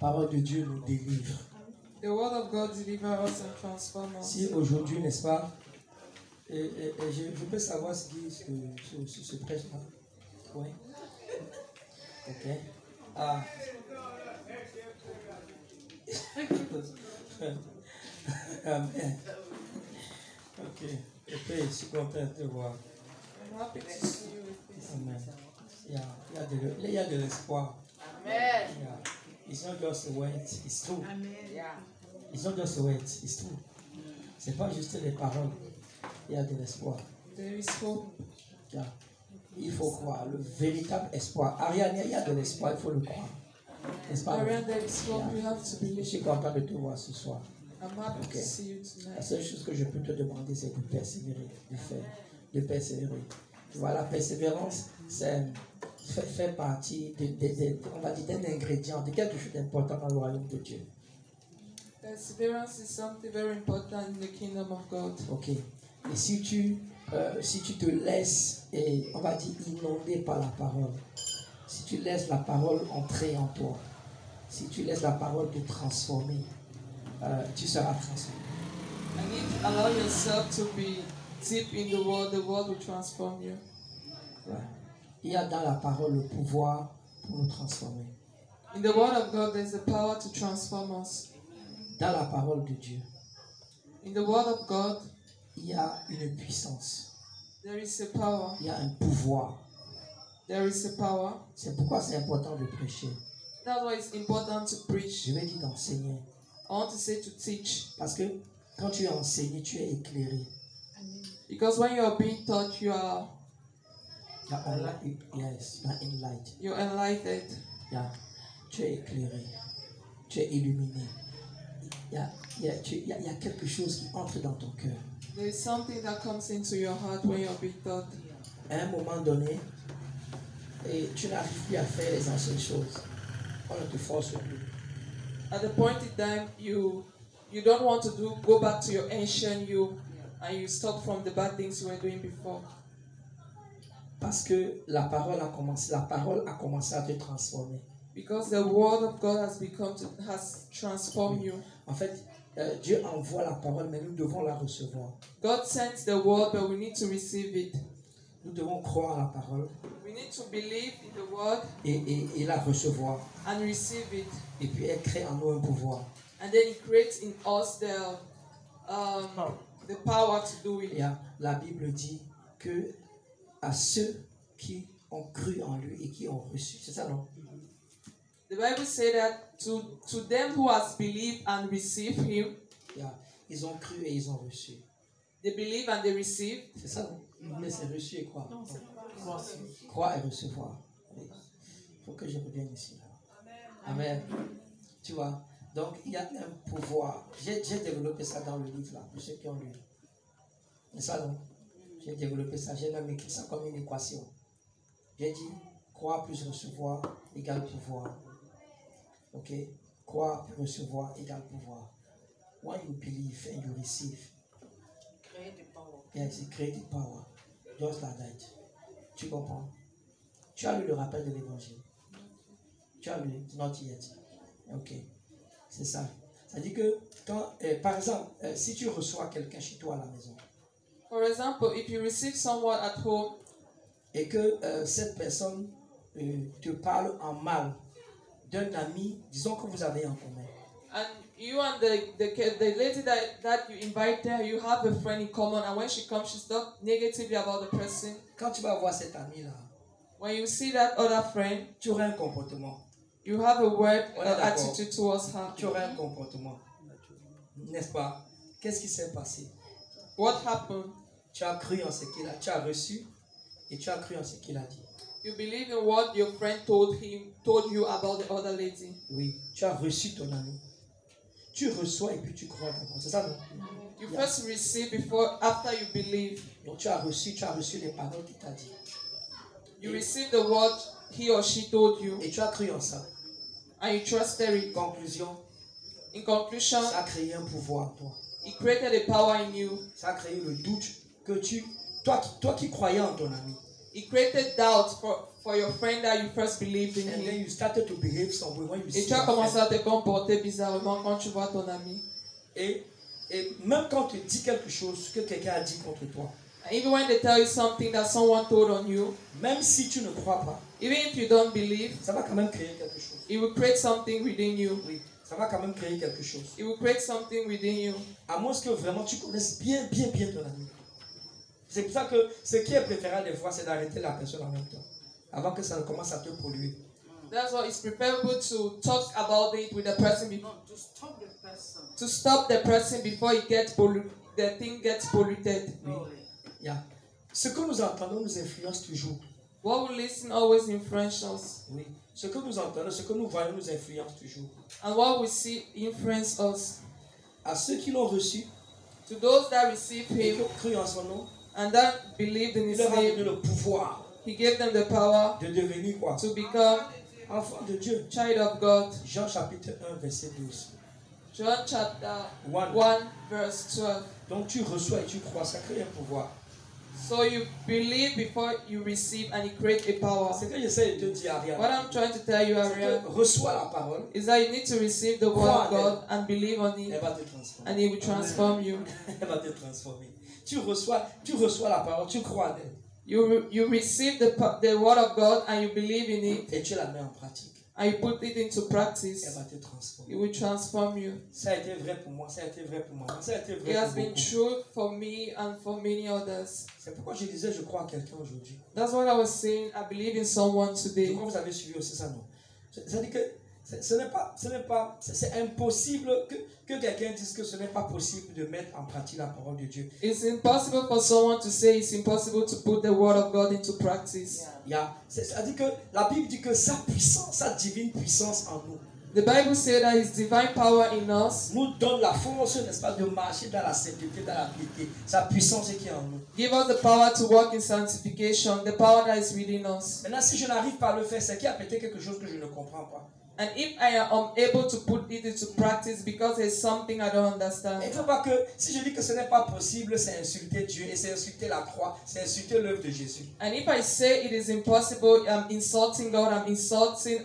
parole de Dieu nous délivre. The word of God delivers us and transforms us. Si aujourd'hui, n'est-ce pas, et je peux savoir ce qui se prêche-là. Oui. Ok. Ah. Amen. Ok. Et puis, je suis content de te voir. I'm happy to see you with this. Amen. Il y a de l'espoir. Amen. Yeah. It's not just a word, it's true. Amen. Yeah. It's not just a word, it's true. C'est pas juste des paroles. Il y a de l'espoir. There is hope. Yeah. Il faut croire. Le véritable espoir. Ariane, il y a de l'espoir, il faut le croire. N'est-ce pas? Around there is hope. You have to Je believe. suis content de te voir ce soir. I'm happy Okay. to see you La tonight. seule chose que je peux te demander, c'est de persévérer, de faire, de persévérer. Tu vois, la persévérance, fait partie on va dire, d'un ingrédient, de quelque chose d'important dans le royaume de Dieu. Perseverance is something very important in the kingdom of God. Ok. Et si tu te laisses, on va dire, inonder par la parole, si tu laisses la parole entrer en toi, si tu laisses la parole te transformer, tu seras transformé. And if you allow yourself to be deep in the word will transform you. Ouais. Il y a dans la parole le pouvoir pour nous transformer. In the word of God, there's the power to transform us. Dans la parole de Dieu, In the word of God, il y a une puissance, there is a power. il y a un pouvoir. There is a power. C'est pourquoi c'est important de prêcher. That's why it's important to preach. Je vais dire d'enseigner. I want to say to teach. Parce que quand tu es enseigné, tu es éclairé. Because when you are being taught, you are Yes, enlightened. you're enlightened. Yeah. Tu es éclairé. Tu es illuminé. Il y a quelque chose qui entre dans ton cœur. There is something that comes into your heart when you're being taught. À un moment donné, et tu n'arrives plus à faire les anciennes choses. On ne te force plus. At the point in time, you don't want to go back to your ancient you, and you stop from the bad things you were doing before. Parce que la parole a commencé à te transformer. Because the word of God has transformed you. En fait, Dieu envoie la parole, mais nous devons la recevoir. God sends the word, but we need to receive it. Nous devons croire à la parole We need to believe in the word et la recevoir. and receive it. Et puis elle crée en nous un pouvoir. And then it creates in us the power to do it. Et la Bible dit que à ceux qui ont cru en lui et qui ont reçu, c'est ça non? The Bible says that to them who has believed and received him, Ils ont cru et ils ont reçu. they believe and they receive. C'est ça non? Mais c'est reçu et croire. Non, c'est pas. Croire et recevoir. Il faut que je revienne ici. Amen. Tu vois? Donc il y a un pouvoir. J'ai développé ça dans le livre là, pour ceux qui ont lu. C'est ça non? J'ai développé ça, j'ai même écrit ça comme une équation. J'ai dit croire plus recevoir égale pouvoir. Ok? Croire plus recevoir égale pouvoir. When you believe and you receive, Créer du power. yes, it created power. Just like that. Tu comprends? Tu as lu le rappel de l'évangile. Tu as lu, not yet. Ok. C'est ça. Ça dit que quand, par exemple, si tu reçois quelqu'un chez toi à la maison, For example, if you receive someone at home et que cette personne te parle en mal d'un ami, disons que vous avez en commun. and you and the lady that you invite there, you have a friend in common, and when she comes, she talks negatively about the person. Quand tu vas voir cet ami-là, When you see that other friend, tu auras un comportement. you have a word, Ouais, d'accord. attitude towards her. Tu auras un comportement. N'est-ce pas? Qu'est-ce qui s'est passé? What happened? Tu as cru en ce qu'il a, tu as reçu et tu as cru en ce qu'il a dit. You believe in what your friend told you about the other lady. Oui, tu as reçu ton ami. Tu reçois et puis tu crois d'abord. C'est ça, non? You Yeah. first receive after you believe. Donc tu as reçu les paroles qu'il t'a dit. You receive the word he or she told you, Et tu as cru en ça. and you trusted it. Conclusion, In conclusion, ça a créé un pouvoir en toi. it created a power in you. Ça a créé le doute que toi qui croyais en ton ami, It It created doubt for your friend that you first believed in And then him. you started to behave some way when you Et see tu as your commencé friend. à te comporter bizarrement quand tu vois ton ami. Et même quand tu dis quelque chose que quelqu'un a dit contre toi, And even when they tell you something that someone told on you, même si tu ne crois pas, even if you don't believe, ça va quand même créer quelque chose. it will create something within you. Oui, ça va quand même créer quelque chose. It will create something within you. À moins que vraiment tu connaisses bien ton ami. C'est pour ça que ce qui est préférable des fois, c'est d'arrêter la personne en même temps, avant que ça ne commence à te polluer. That's why it's preferable to talk about it with the person No, to stop the person. to stop the person before it gets the thing gets polluted. Holy. Yeah. Ce que nous entendons nous influence toujours. What we listen always influences us, Oui. Ce que nous entendons, ce que nous voyons nous influence toujours. and what we see influences us. À ceux qui l'ont reçu To those that receive et qui him ont cru en son nom, and that believed in il his leur a donné name, le pouvoir he gave them the power de devenir quoi? to become Enfant de Dieu. child of God. Jean chapitre 1, verset 12. John chapter 1. 1 verse 12. Donc tu reçois et tu crois, ça crée un pouvoir. So you believe before you receive, and it creates a power. Ce que j'essaie de te dire, Ariane, What I'm trying to tell you, c'est Ariel, que reçois la parole, is that you need to receive the word of God and believe on elle it, va te transformer. and it will transform you. Elle va te transformer. Tu reçois la parole, tu crois en elle You receive the word of God and you believe in it, et tu la mets en pratique. and you put it into Elle practice. va te transformer. It will transform you. Ça a été vrai pour moi, ça a été vrai pour moi, ça a été It vrai has pour been beaucoup. true for me and for many others. C'est pourquoi je disais, je crois en quelqu'un aujourd'hui. That's what I was saying. I believe in someone Je today. crois que vous avez suivi aussi ça, non? C'est-à-dire que c'est impossible que quelqu'un dise que ce n'est pas possible de mettre en pratique la parole de Dieu. It's impossible for someone to say it's impossible to put the word of God into practice. C'est-à-dire que la Bible dit que sa puissance, sa divine puissance en nous, The Bible says that His divine power in us nous donne la force, n'est-ce pas, de marcher dans la sainteté, dans la piété. Sa puissance qui est en nous. give us the power to walk in sanctification, the power that is within us. Maintenant, si je n'arrive pas à le faire, c'est qu'il y a peut-être quelque chose que je ne comprends pas. And if I am unable to put it into practice because there's something I don't Il ne understand, faut pas que, si je dis que ce n'est pas possible, c'est insulter Dieu et c'est insulter la croix, c'est insulter l'œuvre de Jésus. and if I say it is impossible, I'm insulting God, I'm insulting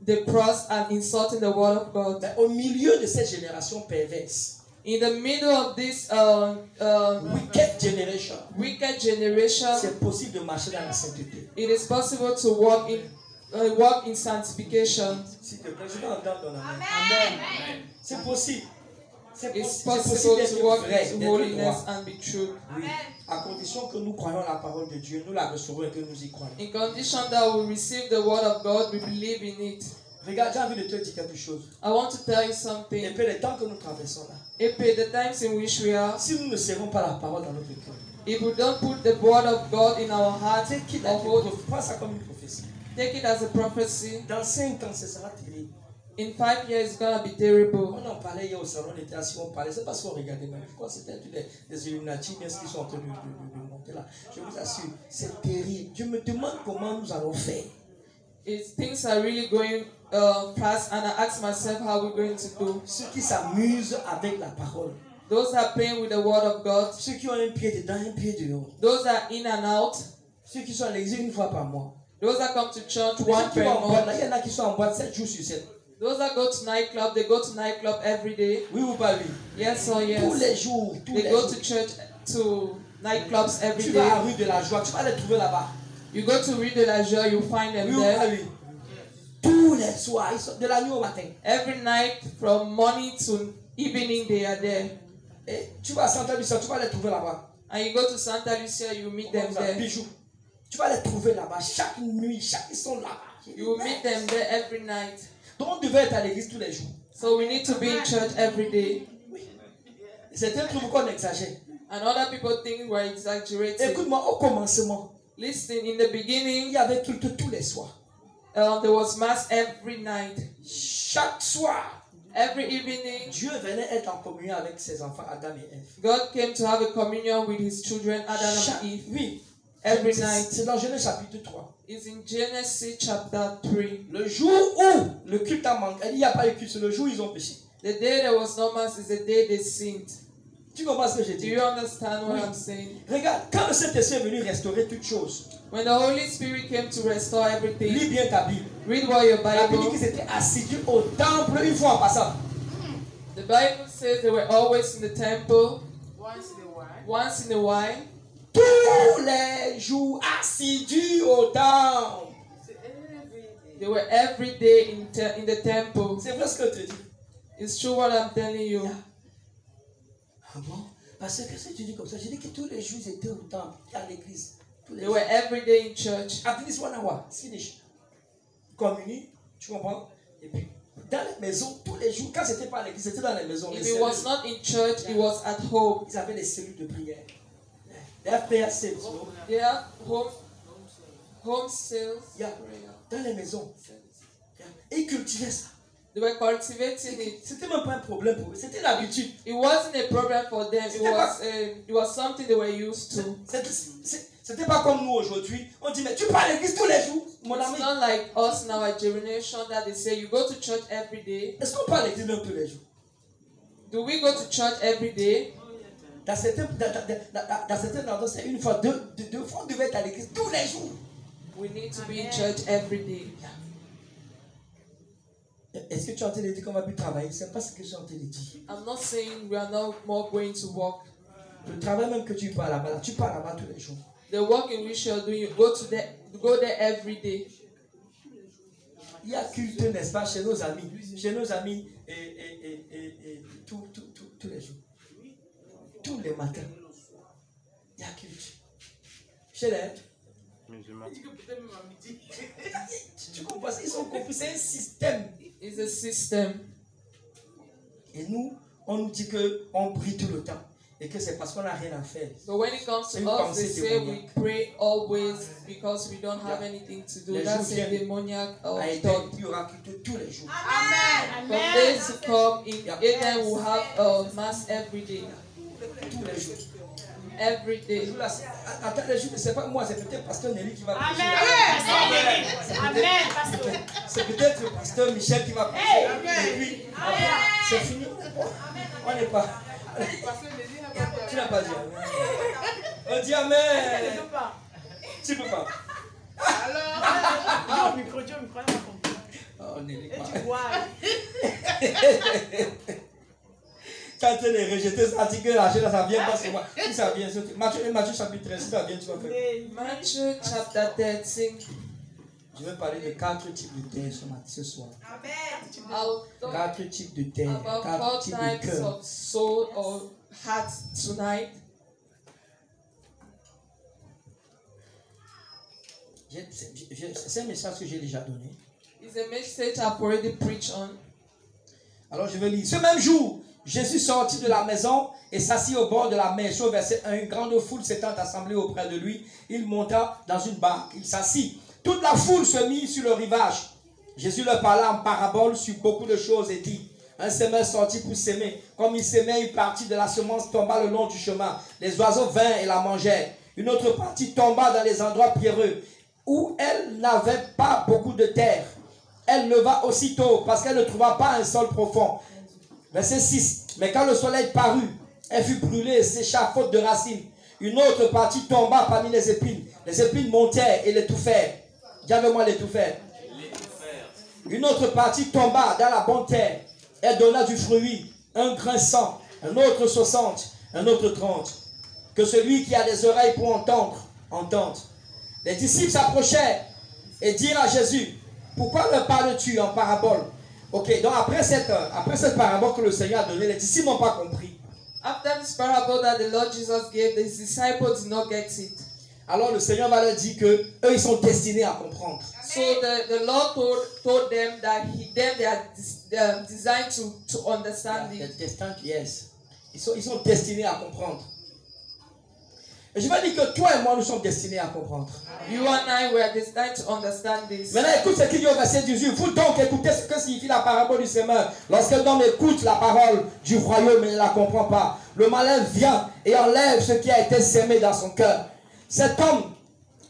the cross, I'm insulting the word of God. Mais au milieu de cette génération perverse, In the middle of this wicked generation, wicked generation, c'est possible de marcher dans la sainteté. it is possible to walk in sanctification. S'il te plaît, je vais entendre ton amen. Amen. C'est possible. C'est It's possible possible to d'être walk vrai, into d'être holiness droit. and be true. Oui. À condition que nous croyons la parole de Dieu, nous la recevrons et que nous y croyons. In condition that we receive the word of God, we believe in it. Regarde, j'ai envie de te dire quelque chose. I want to tell you Et something. puis les temps que nous traversons là, If the times in which we are, si nous ne servons pas la parole dans notre cœur, if we don't put the word of God in our heart, take it, prends ça comme une prophétie. take it as a prophecy. Dans 5 ans, ce sera terrible. In 5 years, it's gonna be terrible. On en parlait hier au salon, on était assis, on parlait, c'est parce qu'on regardait même. Je crois que c'était des Illuminati qui sont en train de monter là. Je vous assure, c'est terrible. Je me demande comment nous allons faire. Things are really going fast, and I ask myself how we're going to do. Ceux qui s'amusent avec la parole, Those that are playing with the word of God, ceux qui ont un pied dedans, un pied dehors, those that are in and out, ceux qui sont à l'église une fois par mois. those that come to church Les gens one qui per vont en boîte, month, là, il y en a qui sont en boîte 7 jours sur 7. those that go to nightclub, they go to nightclub every day. Oui ou pas oui? Yes or Tous yes. les jours, tous They les go jours. to church, to nightclubs every Tu vas à la day. rue de la joie, tu vas les trouver là-bas. You go to Rue de la Joie, you find them Oui ou pas there. oui? Tous les soirs, ils sont de la nuit au matin. Every night, from morning to evening, they are there. Et tu vas à Santa Lucia, tu vas les trouver là-bas. And you go to Santa Lucia, you meet them there. Bijoux. Tu vas les trouver là-bas. Chaque nuit, ils sont là-bas. You will meet them there every night. Donc on devait être à l'église tous les jours. So we need to be in church every day. Certains trouvent qu'on exagère. And other people think we're exaggerating. Écoute-moi, au commencement, Listen, in the il beginning, y avait culte tous les soirs. there was mass every night. Chaque soir, Every evening, Dieu venait être en communion avec ses enfants, Adam et Ève. God came to have a communion with his children, Adam and Eve. Oui. Every night. C'est dans Genèse chapitre 3. It's in Genesis chapter 3. Le jour où le culte a manqué, il n'y a pas eu culte, c'est le jour où ils ont péché. The day there was no mass is the day they sinned. Tu comprends ce que je Do dis? you understand what Oui. I'm saying? Regarde, quand le Saint-Esprit est venu restaurer toutes choses, When the Holy Spirit came to restore lis everything, bien ta Bible. read what your La Bible dit Bible. qu'ils étaient assidus au temple une fois en passant. The Bible says they were always in the temple Once in a while. once in a while. Tous les jours assidus au temple. It's every day. They were every day in the temple. C'est vrai ce que je te dis. It's true what I'm telling you. Ah bon? Parce que si tu dis comme ça, je dis que tous les jours ils étaient au temple, à l'église. Tous les They jours. were every day in church. At least 1 hour, it's finished. Communie, tu comprends? Et puis, dans les maisons, tous les jours, quand c'était pas à l'église, c'était dans les maisons. If Les it was cellules. not in church, it was at home. Ils avaient des cellules de prière. They have prayer cells, you know? They have home sales. Yeah. prayer. Dans les maisons. Yeah. Et ils cultivaient ça. They were cultivating it. C'était même pas un problème pour eux. C'était l'habitude. It wasn't a problem for them. It was something they were used to. C'était pas comme nous aujourd'hui. On dit, mais tu pars à l'église tous les jours, mon ami. It's not like us in our generation that they say you go to church every day. Est-ce qu'on part à l'église même tous les jours? Do we go to church every day? Dans certains endroits, c'est une fois, deux fois, on devait être à l'église tous les jours. We need to be in church every day. Est-ce que tu es en train de dire qu'on va plus travailler? C'est pas ce que je suis en train de dire. I'm not saying we are not more going to work. Le travail même que tu pars là-bas, tu pars là-bas tous les jours. The work in which you are doing, you go there every day. Il y a culte, n'est-ce pas, chez nos amis. Chez nos amis, et tous les jours. Tous les matins. Il y a culte. Chez les... Tu comprends? Ils sont compris, c'est un système. It's a system. Et nous, on nous dit qu'on prie tout le temps. Et que c'est parce qu'on n'a rien à faire. But when it comes to us, they say we pray always because we don't have anything to do. That's a demoniac thought. Il y aura culte tous les jours. Amen. For days to come, in Eden we'll have a mass every day. Tous les jours. Every day. Attends, les jours, c'est pas moi, c'est peut-être pasteur Nelly qui va prêcher. Amen. C'est peut-être le pasteur Michel qui va prêcher. Et puis, c'est fini. On n'est pas. Tu n'as pas dit Amen. On dit Amen. Tu peux pas. Alors, Dieu au micro, Oh, Nelly, et quoi. tu vois. Tu es en train de rejeter ça, dit que l'argent, ça vient pas sur moi. Si ça vient, Matthieu chapitre 13, si ça vient, tu vas faire. Matthew chapter 13. Je vais parler de 4 types de terre ce soir. I'll talk 4 types de terre, about 4 4 types de types cœur. of soul or heart tonight. C'est un message que j'ai déjà donné. It's a message I've already preached on. Alors je vais lire. Ce même jour, Jésus sortit de la maison et s'assit au bord de la mer. Au verset 1, une grande foule s'étant assemblée auprès de lui. Il monta dans une barque. Il s'assit. Toute la foule se mit sur le rivage. Jésus leur parla en parabole sur beaucoup de choses et dit: un semeur sortit pour s'aimer. Comme il s'aimait, une partie de la semence tomba le long du chemin. Les oiseaux vinrent et la mangèrent. Une autre partie tomba dans les endroits pierreux, où elle n'avait pas beaucoup de terre. Elle leva aussitôt, parce qu'elle ne trouva pas un sol profond. Verset 6. Mais quand le soleil parut, elle fut brûlée et sécha faute de racines. Une autre partie tomba parmi les épines. Les épines montèrent et l'étouffèrent. Dis avec moi l'étouffèrent. Une autre partie tomba dans la bonne terre. Elle donna du fruit, un grain 100, un autre 60, un autre 30. Que celui qui a des oreilles pour entendre, entende. Les disciples s'approchèrent et dirent à Jésus: pourquoi leur parles-tu en parabole? Ok, donc après cette parabole que le Seigneur a donnée, les disciples n'ont pas compris. After this parable that the Lord Jesus gave, the disciples did not get it. Alors le Seigneur va leur dire que eux ils sont destinés à comprendre. So the Lord told them that they are designed to understand it. Yes. Ils sont destinés à comprendre. Et je vais dire que toi et moi nous sommes destinés à comprendre. You and I were destined to understand this. Maintenant écoute ce qu'il dit au verset 18. Vous donc écoutez ce que signifie la parabole du semeur. Lorsqu'un homme écoute la parole du royaume et ne la comprend pas, le malin vient et enlève ce qui a été semé dans son cœur. Cet homme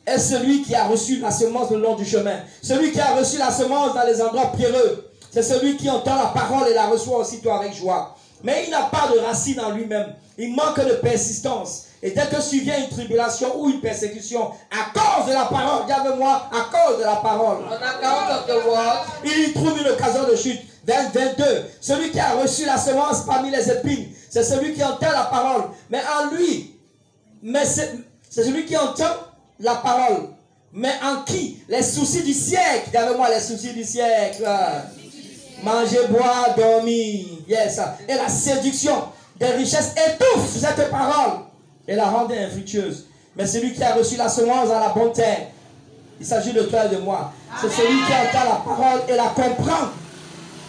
est celui qui a reçu la semence le long du chemin. Celui qui a reçu la semence dans les endroits pierreux, c'est celui qui entend la parole et la reçoit aussitôt avec joie. Mais il n'a pas de racine en lui-même. Il manque de persistance. Et dès que survient une tribulation ou une persécution, à cause de la parole, dis avec moi, à cause de la parole, On account of the word, il y trouve une occasion de chute. Vers 22, celui qui a reçu la semence parmi les épines, c'est celui qui entend la parole. Mais en lui, c'est celui qui entend la parole. Mais en qui? Les soucis du siècle. Dis avec moi, les soucis du siècle. Manger, boire, dormir. Yes. Et la séduction des richesses étouffe cette parole et la rend infructueuse. Mais celui qui a reçu la semence dans la bonne terre, il s'agit de toi et de moi. C'est celui qui entend la parole et la comprend.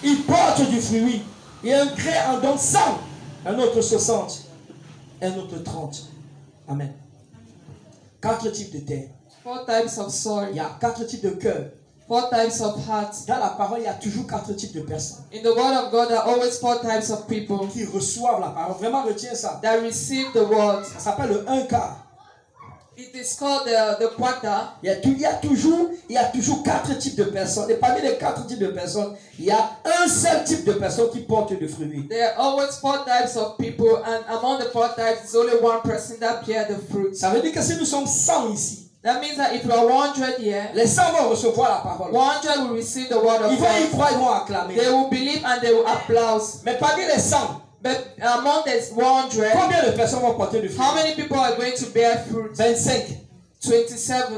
Il porte du fruit. Il y a un gré en donne 100, un autre 60, un autre 30. Amen. 4 types de terre. 4 types of soil, Il y a 4 types de cœur. 4 types of hearts. Dans la parole, il y a toujours 4 types de personnes In the word of God, there are always 4 types of people qui reçoivent la parole. Vraiment, retiens ça. that receive the word. Ça s'appelle le 1 quart. It is called the quarter. Il y a toujours 4 types de personnes. Et parmi les 4 types de personnes, il y a un seul type de personne qui porte le fruit. There are always 4 types of people, and among the 4 types, there's only one person that bears the fruit. Ça veut dire que si nous sommes 100 ici, That means that if you are 100 here, les 100 vont recevoir la parole. 100 will receive the word of Ils vont y God. croire, ils vont acclamer. They will believe and they will applause. Mais parmi les 100, But among the 100, combien de personnes vont porter le fruit? how many people are going to bear fruit? 25. 27,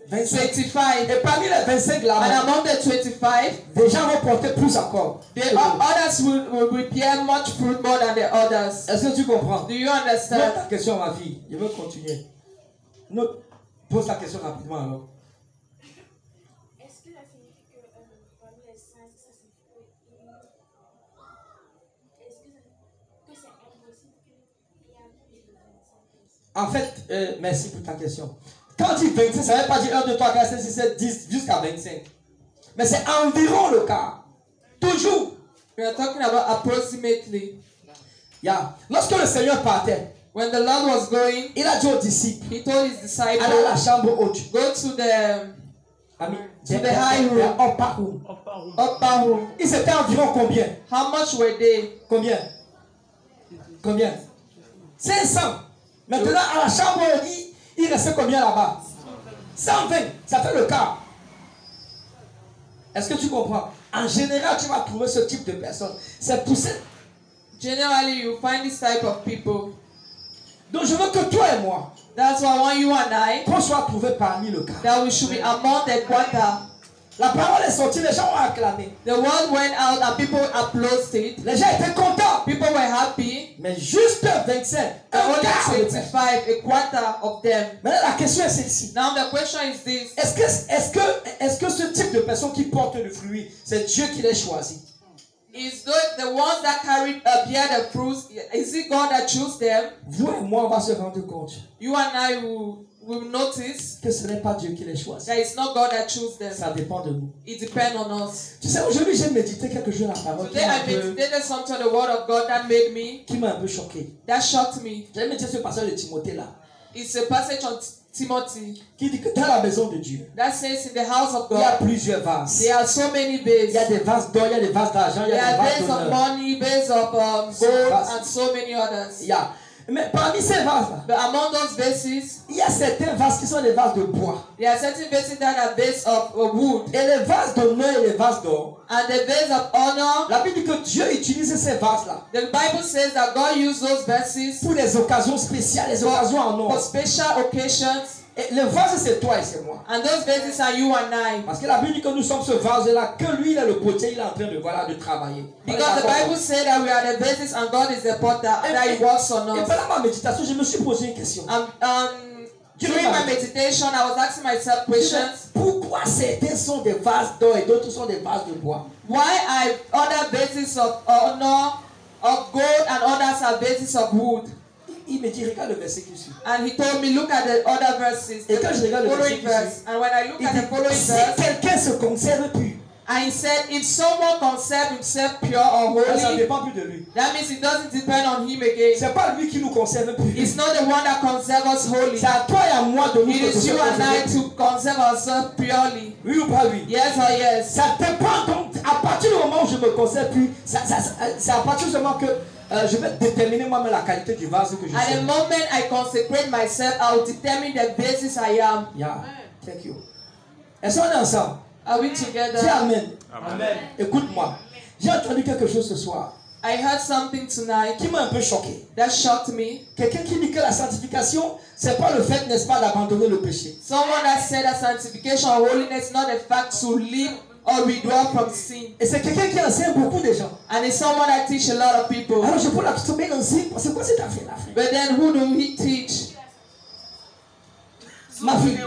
25. 25. Et parmi les 25 And là, among the 25, des gens vont porter plus encore. others will bear much fruit more than the others. Est-ce que tu comprends? Do you Note understand? ta question, ma fille. Je veux continuer. Pose la question rapidement alors. Est-ce que ça signifie que parmi les saints, ça signifie que c'est impossible qu'il y ait plus de 25 personnes? En fait, merci pour ta question. Quand on dit 25, ça ne veut pas dire 1, 2, 3, 4, 5, 6, 7, 10 jusqu'à 25. Mais c'est environ le cas. Toujours. We are talking about approximately. Lorsque le Seigneur partait, When the Lord was going, il a dit aux disciples, he told his disciples, allez à la chambre haute. go to the To the high room. Upper room. Ils étaient environ combien? How much were they? Combien? 500. Maintenant, à la chambre, il restait combien là-bas? 120. Ça fait le quart. Est-ce que tu comprends? En général, tu vas trouver ce type de personnes. C'est pour ça. Generally, you find this type of people. Donc, je veux que toi et moi, That's why I want you and I, qu'on soit trouvés parmi le quart. that we should be among the quarter. La parole est sortie, les gens ont acclamé. The word went out and people applauded it. Les gens étaient contents. People were happy. Mais juste 25. Un Only quart de personnes. 25, a quarter of them. Maintenant, la question est celle-ci. Now the question is this. Est-ce que ce type de personnes qui portent le fruit, c'est Dieu qui les choisit? Is the ones that carry bear the fruits, is it God that chose them? Vous et moi, on va se rendre compte You and I will notice que ce n'est pas Dieu qui les choisit. that it's not God that chose them. Ça dépend de nous. It depends on us. Tu sais, aujourd'hui, j'ai médité quelque chose dans la parole Today I meditated something on the word of God that made me, qui m'a un peu choqué. that shocked me. J'ai médité ce passage de Timothée là, It's a passage on Timothy qui dit que dans la maison de Dieu, that says in the house of il y a God, plusieurs vases. there are so many Il y a vases. des vases d'or, il y a des vases d'argent, il y There a des are vases vases of d'honneur. money, vases of gold, and so many others. Mais parmi ces vases-là, But among those vases, il y a certains vases qui sont des vases de bois. there are certain vases that are vases of wood. Et les vases d'honneur et les vases d'or, And the vase of honor, la Bible dit que Dieu utilise ces vases-là the Bible says that God used those vases pour des occasions spéciales, des occasions en for or. special occasions. Et le vase, c'est toi et c'est moi. And those vases are you and I. Parce que la Bible dit que nous sommes ce vase-là, que lui, il est le potier, il est en train de travailler. Because the Bible said that we are the vases and God is the potter, and that He works on Et us. pendant ma méditation, je me suis posé une question. During my meditation, I was asking myself questions. Pourquoi certains sont des vases d'or et d'autres sont des vases de bois? Why are other vases of honor, of gold, and others are vases of wood? Il me dit, regarde le verset qui suit. And he told me, look at the other verses, the Et quand je regarde le verset following qui verse. suit, And when I look il at the dit, following si verse, quelqu'un se conserve pur, and he said, if someone conserve himself pure or ça ne holy, dépend plus de lui. that means it doesn't depend on him again. C'est pas lui qui nous conserve pur. It's not the one that conserves us holy. C'est à toi et à moi de nous It is you and I to conserve ourselves purely. Oui ou pas oui? Yes or yes? Ça dépend donc, à partir du moment où je me conserve plus, c'est à partir du moment que je vais déterminer moi-même la qualité du vase que je At the suis. moment I consecrate myself, I will determine the basis I am. Yeah. Thank you. Est-ce qu'on est ensemble? Are we Dis together? Amen. Amen. Écoute-moi. J'ai entendu quelque chose ce soir I heard something tonight qui m'a un peu choqué. that shocked me. Quelqu'un qui dit que la sanctification, c'est pas le fait, n'est-ce pas, d'abandonner le péché. Someone that said that sanctification or holiness is not a fact to live or withdraw from sin. Et c'est quelqu'un qui enseigne beaucoup de gens. And it's someone that teach a lot of people. Alors je pose la question, mais il enseigne, c'est quoi cette affaire-là, frère? But then who do he teach? Ma fille,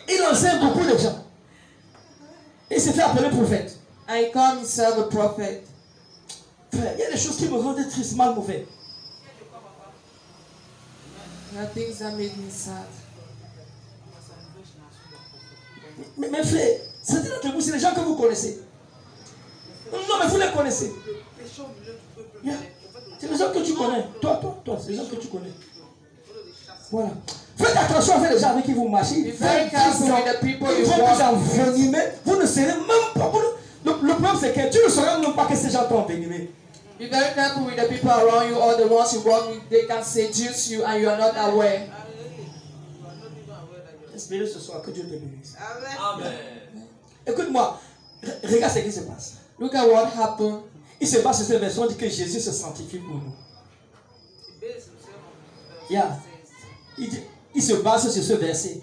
il enseigne beaucoup de gens. Il s'est fait appeler prophète. And he called himself a prophet. Frère, il y a des choses qui me rendent tristement mauvais. There are things that made me sad. Mais frère, certains d'entre vous, c'est les gens que vous connaissez. Non, mais vous les connaissez. Yeah. C'est les gens que tu connais. Toi, c'est les gens que tu connais. Voilà. Faites attention avec les gens avec qui vous marchez. Be very careful with the people Ils you vont walk vous envenimer. Vous ne serez même pas. Le problème, c'est que tu ne sauras même pas que ces gens t'ont envenimé. Be very careful with the people around you or the ones you walk with. They can seduce you and you are not aware. Espérez ce soir que Dieu te bénisse. Amen. Écoute-moi. Regarde ce qui se passe. Look at what happened. Il se passe sur cette version, on dit que Jésus se sanctifie pour nous. Yeah. Il se base sur ce verset.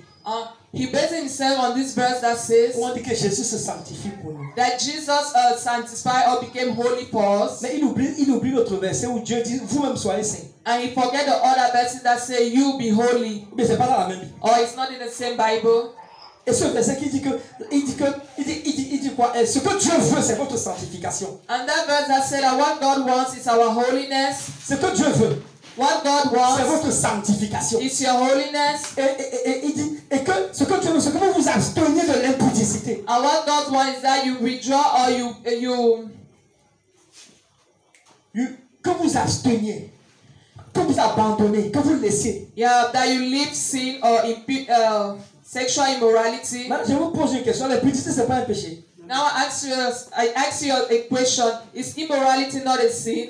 He based himself on this verse that says On dit que Jésus se sanctifie pour nous. that Jesus sanctified or became holy for us. Mais il oublie l'autre verset où Dieu dit, vous-même soyez saints. And he forget the other verses that say you be holy. Mais c'est pas dans la même Bible. Or it's not in the same Bible. Et ce verset qui dit il dit quoi? Ce que Dieu veut, c'est votre sanctification. And that verse that said that what God wants is our holiness. Ce que Dieu veut, What God c'est wants votre sanctification. is your holiness. Et il dit, et que ce que Dieu veut, c'est que vous vous absteniez de l'impudicité. And what God wants is that you withdraw or Que vous absteniez, que vous abandonnez, que vous laissiez. that you leave sin or sexual immorality. Maintenant, je vous pose une question. L'impudicité, ce n'est pas un péché. Now I ask you a question. Is immorality not a sin?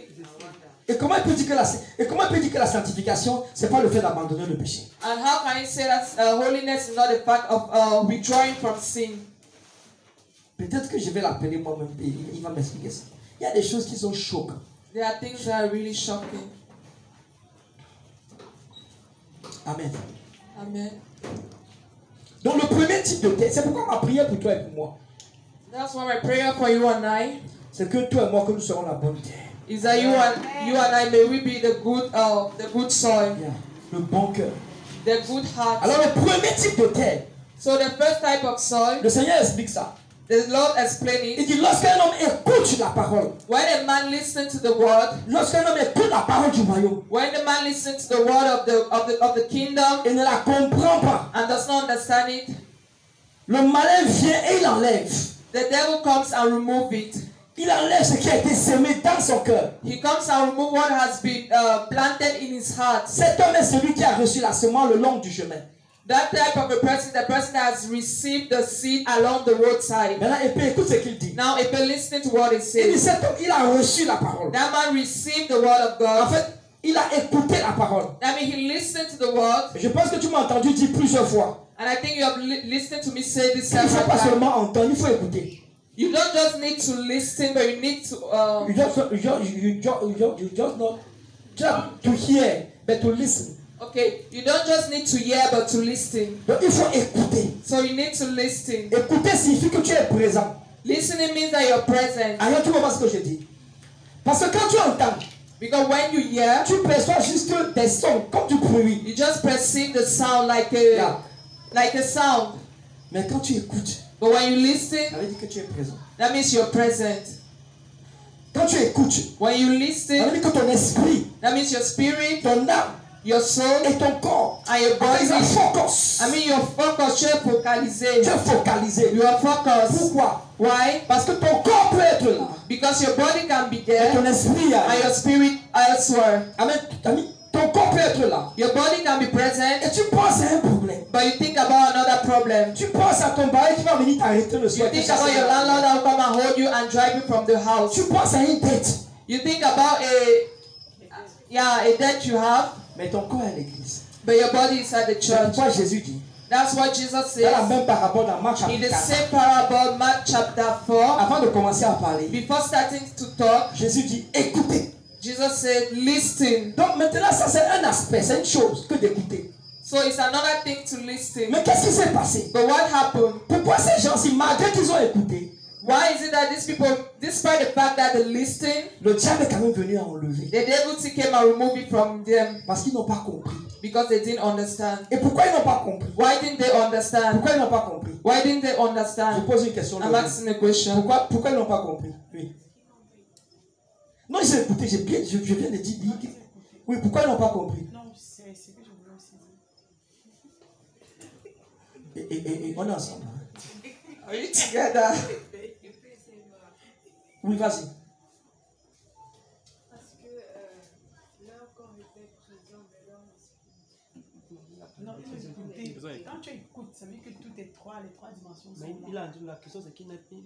Et comment il peut dire que la sanctification, ce n'est pas le fait d'abandonner le péché? And how can you say that holiness is not a fact of withdrawing from sin? Peut-être que je vais l'appeler moi-même et il va m'expliquer ça. Il y a des choses qui sont choquantes. There are things that are really shocking. Amen. Amen. Donc le premier type de test, c'est pourquoi ma prière pour toi et pour moi, That's why my prayer for you and I c'est que toi et moi, que nous serons la bonne terre. is that you and I may we be the good soil, Yeah. Le bon cœur. the good heart. Alors le premier type de terre, So the first type of soil, le Seigneur explique ça. the Lord explained Il it. dit lorsqu'un homme écoute la parole, When a man listens to the word, lorsqu'un homme écoute la parole du royaume when the man listens to the word of the kingdom et ne la comprend pas, and does not understand it, le malin vient et il enlève. the devil comes and removes it. Il enlève ce qui a été semé dans son cœur. He comes and removes what has been planted in his heart. Cet homme est celui qui a reçu la semence le long du chemin. That type of a person, the person that has received the seed along the roadside. Maintenant, et puis écoute ce qu'il dit. Now, if you listen to what it Il dit says, cet homme, il a reçu la parole. that man received the word of En God. fait, il a écouté la parole. I mean, he listened to the word, Je pense que tu m'as entendu dire plusieurs fois. and I think you have listened to me say this Il ne faut several pas times. seulement entendre, il faut écouter. You don't just need to listen, but you need to. You just not to hear, but to listen. Okay, you don't just need to hear, but to listen. Donc il faut écouter. So you need to listen. Écouter signifie que tu es présent. Listening means that you're present. Alors tu vois pas ce que je dis. Parce que quand tu entends, Because when you hear, tu perçois juste des sons, comme du bruit. you just perceive the sound like Yeah. a sound. Mais quand tu écoutes, But when you listen, ça veut dire que tu es présent. that means you're present. Quand tu écoutes, When you ça veut listen, dire que ton esprit, that means your spirit, ton âme your soul, et ton corps, and your avec body. un focus. I mean, your focus, tu es focalisé. Tu es focalisé. You are focused. Pourquoi? Why? Parce que ton corps peut être là. Because your body can be Et there, ton esprit and your spirit elsewhere. Amen. Ton corps peut être là. Your body can be present, Et tu penses à un problème. but you think about another problem. Tu penses à ton bail qui va venir t'arrêter le You soir. think about your landlord that will come and hold you and drive you from the house. Tu penses à une dette. You think about a debt you have, Mais ton corps est l'église. but your body is at the C'est church. pourquoi Jésus dit, That's what Jesus dans la says même parabole dans Marc in chapitre the 4, same parable, Mark chapter 4. avant de commencer à parler, Before starting to talk, Jésus dit, écoutez. Jesus said, listen. Donc maintenant, ça c'est un aspect, c'est une chose que d'écouter. So it's another thing to listen. Mais qu'est-ce qui s'est passé? But what happened? Pourquoi ces gens-ci, malgré qu'ils ont écouté, Why is it that these people, despite the fact that they listened, le diable est quand même venu à enlever? the devil came and removed it from them Parce qu'ils n'ont pas compris. because they didn't understand? Et pourquoi ils n'ont pas compris? Why didn't they understand? Pourquoi ils n'ont pas compris? Why didn't they Je understand? pose une question. I'm asking a question. Pourquoi ils n'ont pas compris? Oui. Non, ils ont écouté, je viens de dire. Oui, pourquoi ils n'ont pas compris? Non, c'est ce que je voulais aussi dire. Et on est ensemble. Hein? Are you together? Oui, vas-y. Parce que leur corps était présent, mais leur esprit. Non, il faut écouter. Quand tu écoutes, ça veut dire que tout est les trois dimensions sont Mais il là. a dit la question, c'est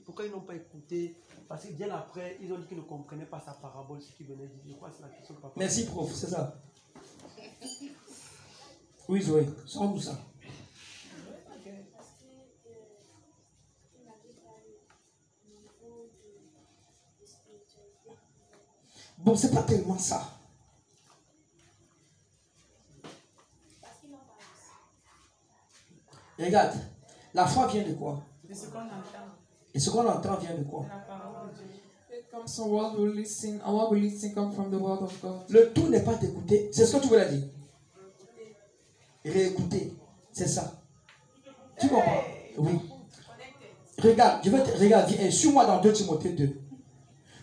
pourquoi ils n'ont pas écouté? Parce que bien après, ils ont dit qu'ils ne comprenaient pas sa parabole, ce qu'il venait de dire. Je crois que c'est la question que papa. Merci, prof, c'est ça. Oui, Zoé, sans ça. Parce que il m'avait parlé au niveau de spiritualité. Bon, c'est pas tellement ça. Parce qu'ils n'ont pas réussi. Regarde, la foi vient de quoi? De ce qu'on entend, Et ce qu'on entend vient de quoi? de la parole de Dieu. It comes from what we listen, and what we listen comes from the word of God. Le tout n'est pas d'écouter. C'est ce que tu voulais dire. Réécouter. C'est ça. Tu comprends? Oui. Regarde, regarde, suis-moi dans 2 Timothée 2.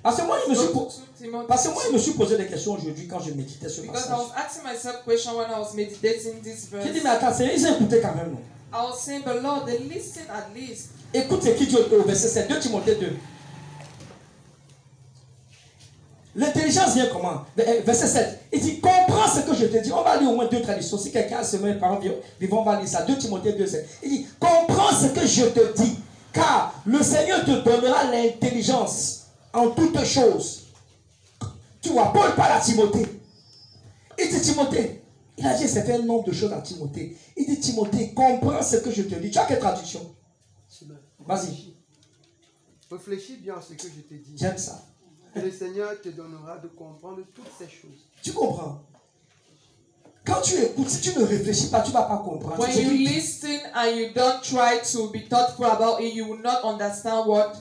Parce que moi, je me suis posé des questions aujourd'hui quand je méditais ce Because I passage. was asking myself question when I was meditating this J'ai dit, verse. mais attends, ils ont écouté quand même, non? I was saying, but Lord, they listen at least. Écoute ce qu'il dit au verset 7, 2 Timothée 2. L'intelligence vient comment? Verset 7. Il dit, comprends ce que je te dis. On va lire au moins 2 traductions. Si quelqu'un a semé par vivant, on va lire ça. 2 Timothée 2, 7. Il dit, comprends ce que je te dis. Car le Seigneur te donnera l'intelligence en toutes choses. Tu vois, Paul parle à Timothée. Il dit, Timothée, il a dit un certain nombre de choses à Timothée. Il dit, Timothée, comprends ce que je te dis. Tu as quelle traduction? Vas-y. Réfléchis bien à ce que je te dis. J'aime ça. Et le Seigneur te donnera de comprendre toutes ces choses. Tu comprends? Quand tu écoutes, si tu ne réfléchis pas, tu ne vas pas comprendre. When you listen and you don't try to be thoughtful about it, you will not understand what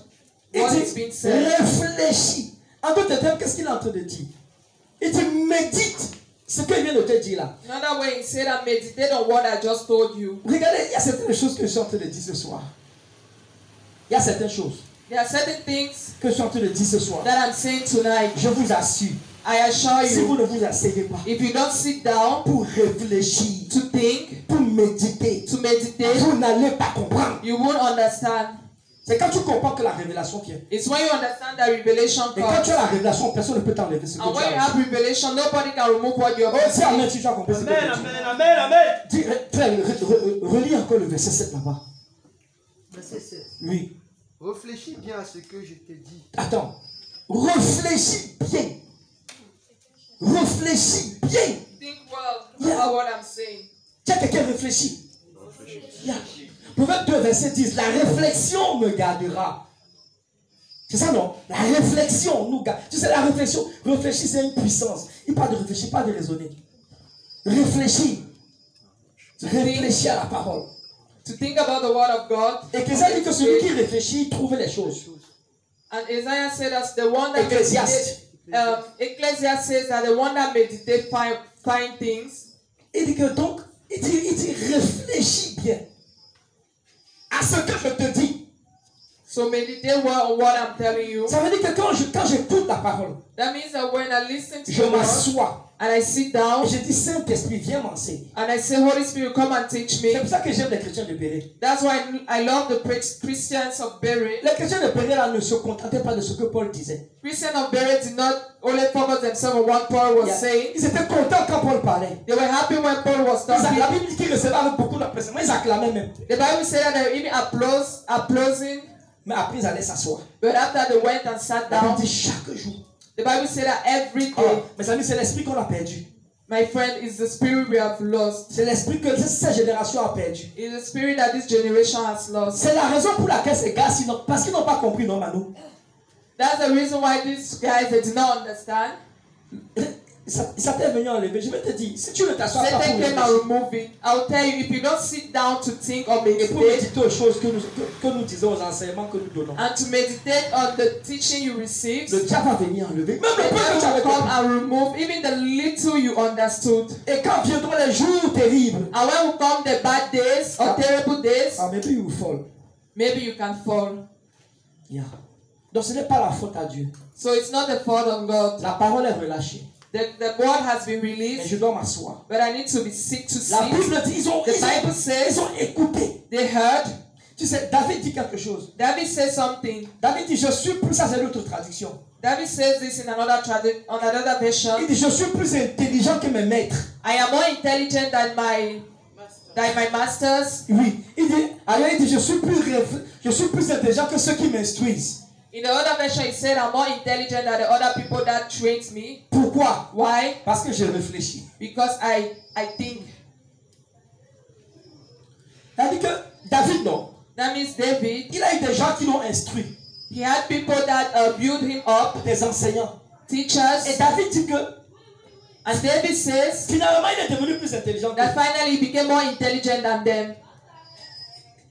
is being said. Réfléchis. En d'autres termes, qu'est-ce qu'il est en train de dire? Il dit médite ce qu'il vient de te dire là. Another way, he said, I meditate on what I just told you. Regardez, il y a certaines choses que je suis en train de dire ce soir. Il y a certaines choses There are certain things que je suis en train de dire ce soir. that I'm saying tonight. Je vous assure, I assure si vous you, ne vous asseyez pas if you don't sit down pour réfléchir, to think, pour méditer, to meditate, vous n'allez pas comprendre. you won't understand. C'est quand tu comprends que la révélation vient. It's when you understand that revelation Et quand comes. tu as la révélation, personne ne peut t'enlever ce que And tu when you as have reçu. revelation, nobody can remove what you have Oh, c'est amen received. si tu as compris ce que Amen, je dis. amen, amen, amen. Dis, frère, relis encore le verset 7 là-bas. Verset 7. Oui. Réfléchis bien à ce que je te dis. Attends. Réfléchis bien. Réfléchis bien. Think well about what I'm saying. Tiens, quelqu'un réfléchit. Yeah. Proverbe 2, verset 10. La réflexion me gardera. C'est ça, non? La réflexion nous garde. Tu sais, la réflexion, réfléchir, c'est une puissance. Il parle de réfléchir, pas de raisonner. Réfléchir. Réfléchis à la parole. To think about the word of God. Et que ça dit que celui qui réfléchit, il trouve les choses. And Isaiah said that's the one that Ecclésiaste. meditate. Ecclesiastes says that the one that meditate find things. Il dit que donc, il dit réfléchis bien à ce que je te dis. So meditate well on what I'm telling you. Ça veut dire que quand j'écoute la parole, That means that when I listen to je the word m'assois and I sit down et je dis Saint-Esprit, viens m'enseigner. and I say, Holy Spirit, come and teach C'est me. pour ça que j'aime les chrétiens de Béret. That's why I love the Christians of Berea. Les chrétiens de Béret là ne se contentaient pas de ce que Paul disait. Christians of Berea did not only focus themselves on what Paul was saying. Ils étaient contents quand Paul parlait. They were happy when Paul was La talking. Bible dit qu'ils recevaient avec beaucoup d'applaudissements. Ils acclamaient même. The Bible said that they were even applauding, Mais après, ils allaient s'asseoir. but after they went and sat La Bible down, dit chaque jour. the The Bible says that every day, Oh, mes amis, c'est l'esprit qu'on a perdu. my friend, is the spirit we have lost. C'est l'esprit que cette génération a perdu. It's the spirit that this generation has lost. C'est la raison pour laquelle ces gars, parce qu'ils n'ont pas compris, non, Manu. That's the reason why these guys, they did not understand. Ça t'est venu enlever. Je vais te dire, si tu ne t'assois pas Satan pour came and réfléchir, removed it. I'll tell you, if you don't sit down to think or et pour meditate, méditer aux choses que nous disons, aux enseignements que nous donnons, and to meditate on the teaching you receive, le diable va venir enlever. Même le the peu que tu devil avais will come compris. and remove even the little you understood. Et quand viendront les jours terribles, And when will come the bad days or terrible days, maybe you fall. maybe you can fall. Yeah. Donc ce n'est pas la faute à Dieu. So it's not the fault of God. La parole est relâchée. The word has been Mais released, je dois m'asseoir. but I need to be sick to La see. Bible dit, The Bible says ils ont écouté. they heard. Tu sais, David dit quelque chose. David says something. David dit, je suis plus, ça c'est l'autre traduction. David says this in another version. Il dit, je suis plus intelligent que mes maîtres. I am more intelligent than my masters. Oui. Il dit, ailleurs, il dit, je suis plus intelligent que ceux qui m'instruisent. In the other version, he said, I'm more intelligent than the other people that trains me. Pourquoi? Why? Parce que je réfléchis. Because I think. C'est-à-dire que David, non. That means David, Il a eu des gens qui l'ont instruit. he had people that build him up, Des enseignants. teachers. Et David dit que And David says finalement, il est devenu plus intelligent que that finally he became more intelligent than them.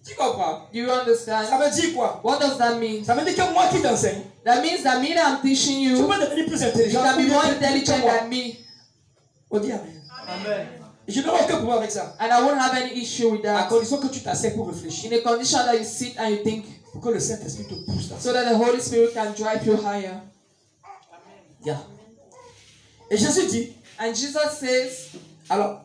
Tu comprends? Do you Ça understand? veut dire quoi? What does that mean? Ça veut dire que moi qui t'enseigne, That means that me that I'm teaching tu you, peux devenir plus you intelligent can be que more moi. intelligent than me. On dit Amen. Amen. Et je n'aurai aucun problème avec ça. And I won't have any issue with À that. condition que tu t'assais pour réfléchir. In a condition that you sit and you think, Pour que le Saint-Esprit te pousse là. so that the Holy Spirit can drive you higher. Yeah. Et Jésus dit, And Jesus says, alors,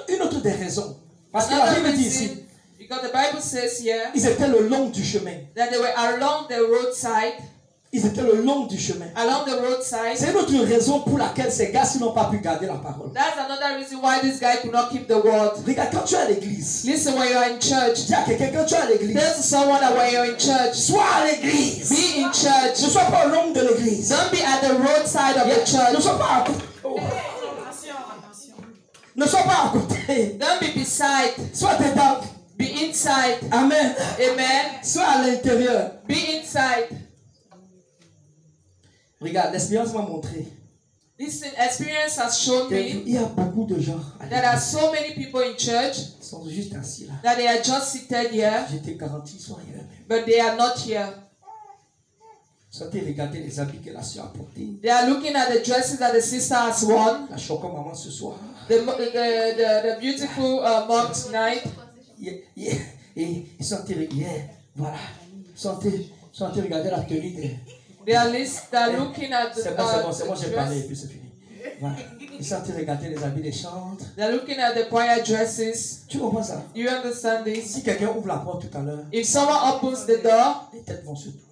une autre des raisons. Parce que la another Bible dit reason, ici, because the Bible says here ils étaient le long du chemin. that they were along the roadside, Ils étaient le long du chemin. along the roadside. C'est une autre raison pour laquelle ces gars n'ont pas pu garder la parole. That's another reason why this guy could not keep the word. Regarde, quand tu es à l'église, Listen, when you are in church, dis à quelqu'un, quand tu es à l'église, tell someone that when you're in church, sois à l'église. be in church. Ne sois pas au long de l'église. Don't be at the roadside of the Ne church. sois pas à côté. Ne sois pas à côté. Don't be beside. Sois dedans. Be inside. Amen. Amen. Sois à l'intérieur. Be inside. Regarde, l'expérience m'a montré Listen, experience has shown me qu'il y a beaucoup de gens à there are l'église so many people in church qui sont juste assis là. that they are just seated here, J'étais garanti, ils sont arrivés même. but they are not here. Sortez regarder les habits que la soeur a portés. They are looking at the dresses that the sister has worn, La choco maman ce soir. the beautiful mom tonight. Et ils sont voilà. Ils sont en train de regarder la tenue de... They are looking at the, C'est bon, j'ai parlé et dress. puis c'est fini. Voilà. Ils sont en train de regarder les habits des chantres. They're looking at the choir dresses. Tu comprends ça? Do you understand this? Si quelqu'un ouvre la porte tout à l'heure, If someone opens the door, les têtes vont se tourner.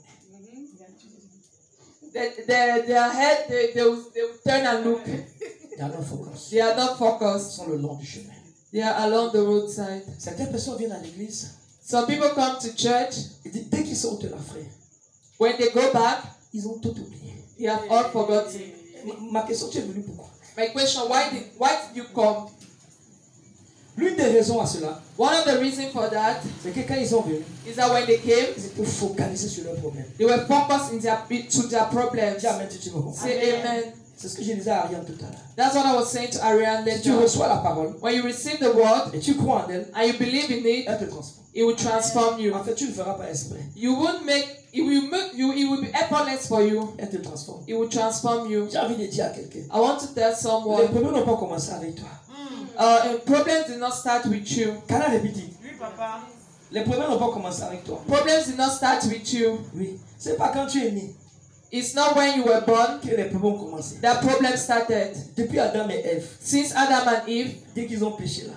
their head, they will turn and look. Ils are not focus. They are not Ils focused. sont le long du chemin. They are along the roadside. Certaines personnes viennent à l'église Some people come to church. et dès qu'ils sortent de la frère, When they go back, ils ont tout oublié. they have all forgotten. Ma question, tu es venu pourquoi? My question, why did you come? L'une des raisons à cela, One of the reasons for that c'est que quand ils sont venus, is that when they came, ils étaient focalisés sur leurs problèmes. they were focused to their problems. Dis Amen, tu me comprends? Say amen. C'est ce que je disais à Ariane tout à l'heure. That's what I was saying to Ariane Si tu later. reçois la parole When you receive the word et tu crois en elle, and you believe in it, elle te transforme. it will transform you. En fait, tu ne le feras pas exprès. You won't make it will be effortless for you. Elle te transforme. It will transform you. J'ai envie de dire à quelqu'un, I want to tell les someone, problèmes n'ont pas commencé avec toi. problems did not start with you. Cana répète. Oui, papa. Les problèmes n'ont pas commencé avec toi. Problems did not start with you. Oui. C'est pas quand tu es né It's not when you were born que les problèmes ont commencé. that problems started. Depuis Adam et Ève, Since Adam and Eve, dès qu'ils ont péché là.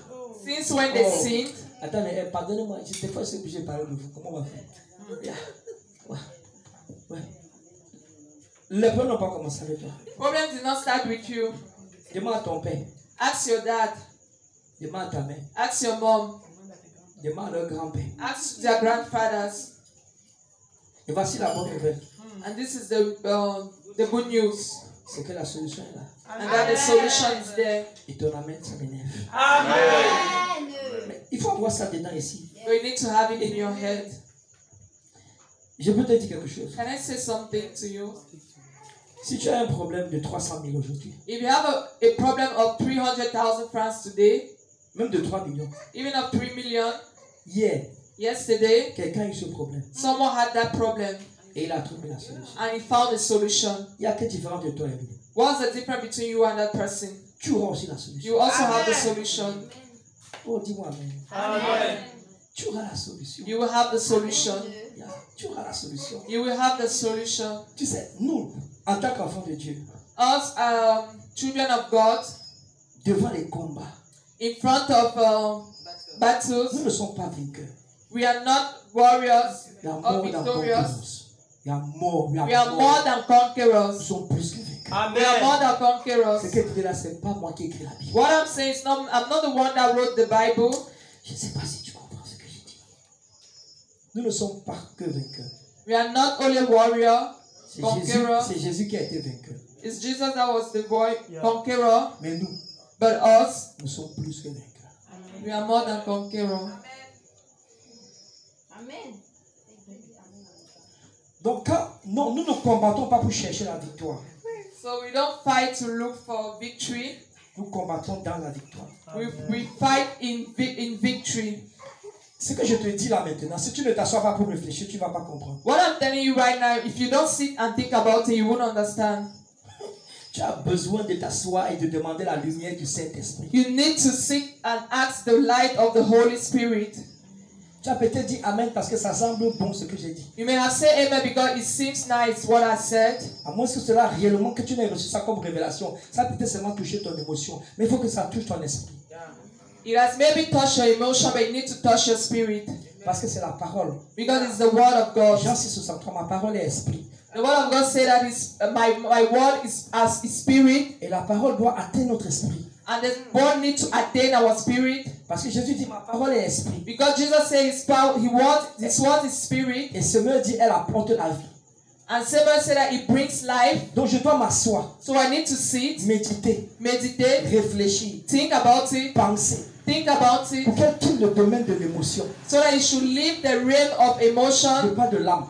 since when they Oh. sinned, Adam et Ève, pardonnez-moi, des fois je suis obligé de parler de vous. Comment on va faire? Yeah. Ouais. Ouais. Les problèmes n'ont pas commencé avec toi. problems did not start with you. Demande à ton père, Ask your dad, demande à ta mère, ask your mom, demande à leur grand-père. ask their grandfathers. Et voici la bonne nouvelle. And this is the good news. C'est que la solution est là. And that the solution is there. Et ton amen, ça m'énerve. Amen. Mais il faut avoir ça dedans ici. But you need to have it in your head. Je peux te dire quelque chose. Can I say something to you? Si tu as un problème de 300 000 aujourd'hui, If you have a problem of 300,000 francs today, même de 3 millions, even of 3 million, hier, yesterday, quelqu'un a eu ce problème someone had that problem et il a trouvé la solution. and he found a solution. Il y a quelle différence de toi et lui? What's the difference between you and that person? Tu auras aussi la solution. You also have the solution. Oh, dis-moi amen. Amen. Tu auras la solution. You will have the solution. Yeah, tu auras la solution. You will have the solution. Tu sais, nous, en tant qu'enfants de Dieu, Us, children of God, devant les combats, in front of nous battles, ne sommes pas vainqueurs. we are not warriors Il y a or mort dans victorious. Il y a mort, We are more than Nous conquerors. sommes plus que vainqueurs. We are more Amen. than conquerors. Ce que tu dis là, ce n'est pas moi qui ai écrit la Bible. What I'm saying is I'm not the one that wrote the Bible. Je ne sais pas si tu comprends ce que j'ai dit. Nous ne sommes pas que vainqueurs. We are not only warrior, C'est Jésus qui a été vainqueur. it's Jesus that was the boy Yeah. conqueror, Mais nous, but us, nous sommes plus que vainqueurs. we are more than conqueror. Amen. Donc, non, nous ne combattons pas pour chercher la victoire. So we don't fight to look for victory. Nous combattons dans la victoire. We fight in victory. Ce que je te dis là maintenant, si tu ne t'assois pas pour réfléchir, tu ne vas pas comprendre. What I'm telling you right now, if you don't sit and think about it, you won't understand. Tu as besoin de t'asseoir et de demander la lumière du Saint-Esprit. You need to sit and ask the light of the Holy Spirit. Tu as peut-être dit Amen parce que ça semble bon ce que j'ai dit. You may have said amen because it seems nice what I said. À moins que cela réellement, que tu n'aies reçu ça comme révélation, ça peut peut-être seulement toucher ton émotion. Mais il faut que ça touche ton esprit. It has maybe touched your emotion, but you need to touch your spirit. Parce que c'est la parole. Because it's the word of God. Jean 6,63, ma parole est esprit. The word of God said that my word is as spirit, Et la parole doit atteindre notre esprit. and the word needs to attain our spirit. Parce que Jésus dit, ma parole est esprit. Because Jesus said his word is spirit, Et Samuel dit, elle apporte la vie. and Samuel said that it brings life. Donc je dois m'asseoir, So I need to sit, méditer, meditate, réfléchir, think about it, penser. think about it, Pour qu'elle quitte le domaine de l'émotion, so that it should leave the realm of emotion, pas de l'âme,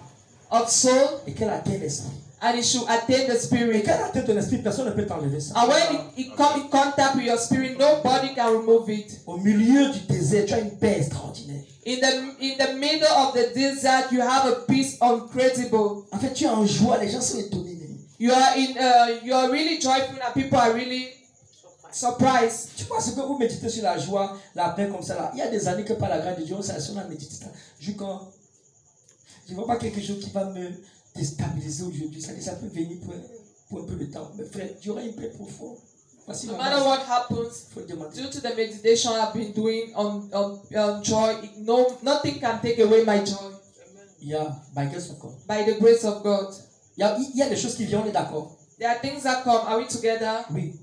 of soul, et qu'elle atteigne l'esprit. and it should attain the Et spirit. qu'elle atteigne ton esprit, personne ne peut t'enlever ça. And when it come in contact with your spirit, nobody can remove it. Au milieu du désert, tu as une paix extraordinaire. In the middle of the desert, you have a peace incredible. En fait, tu es en joie, les gens sont étonnés. You are really joyful, and people are really surprised. Tu vois ce que vous méditez sur la joie, la paix comme ça là. Il y a des années que par la grâce de Dieu, on s'est assis, on a médité ça. Je ne vois pas quelque chose qui va me déstabiliser aujourd'hui. Ça peut venir pour un peu de temps. Mais frère, il y aura une paix profonde. Voici No ma matter base. what happens, Faut le demander. due to the meditation I've been doing on joy, nothing can take away my joy. Il y a, by grace of God. By the grace of God. Il y a des choses qui viennent, on est d'accord. There are things that come. Are we together? Oui.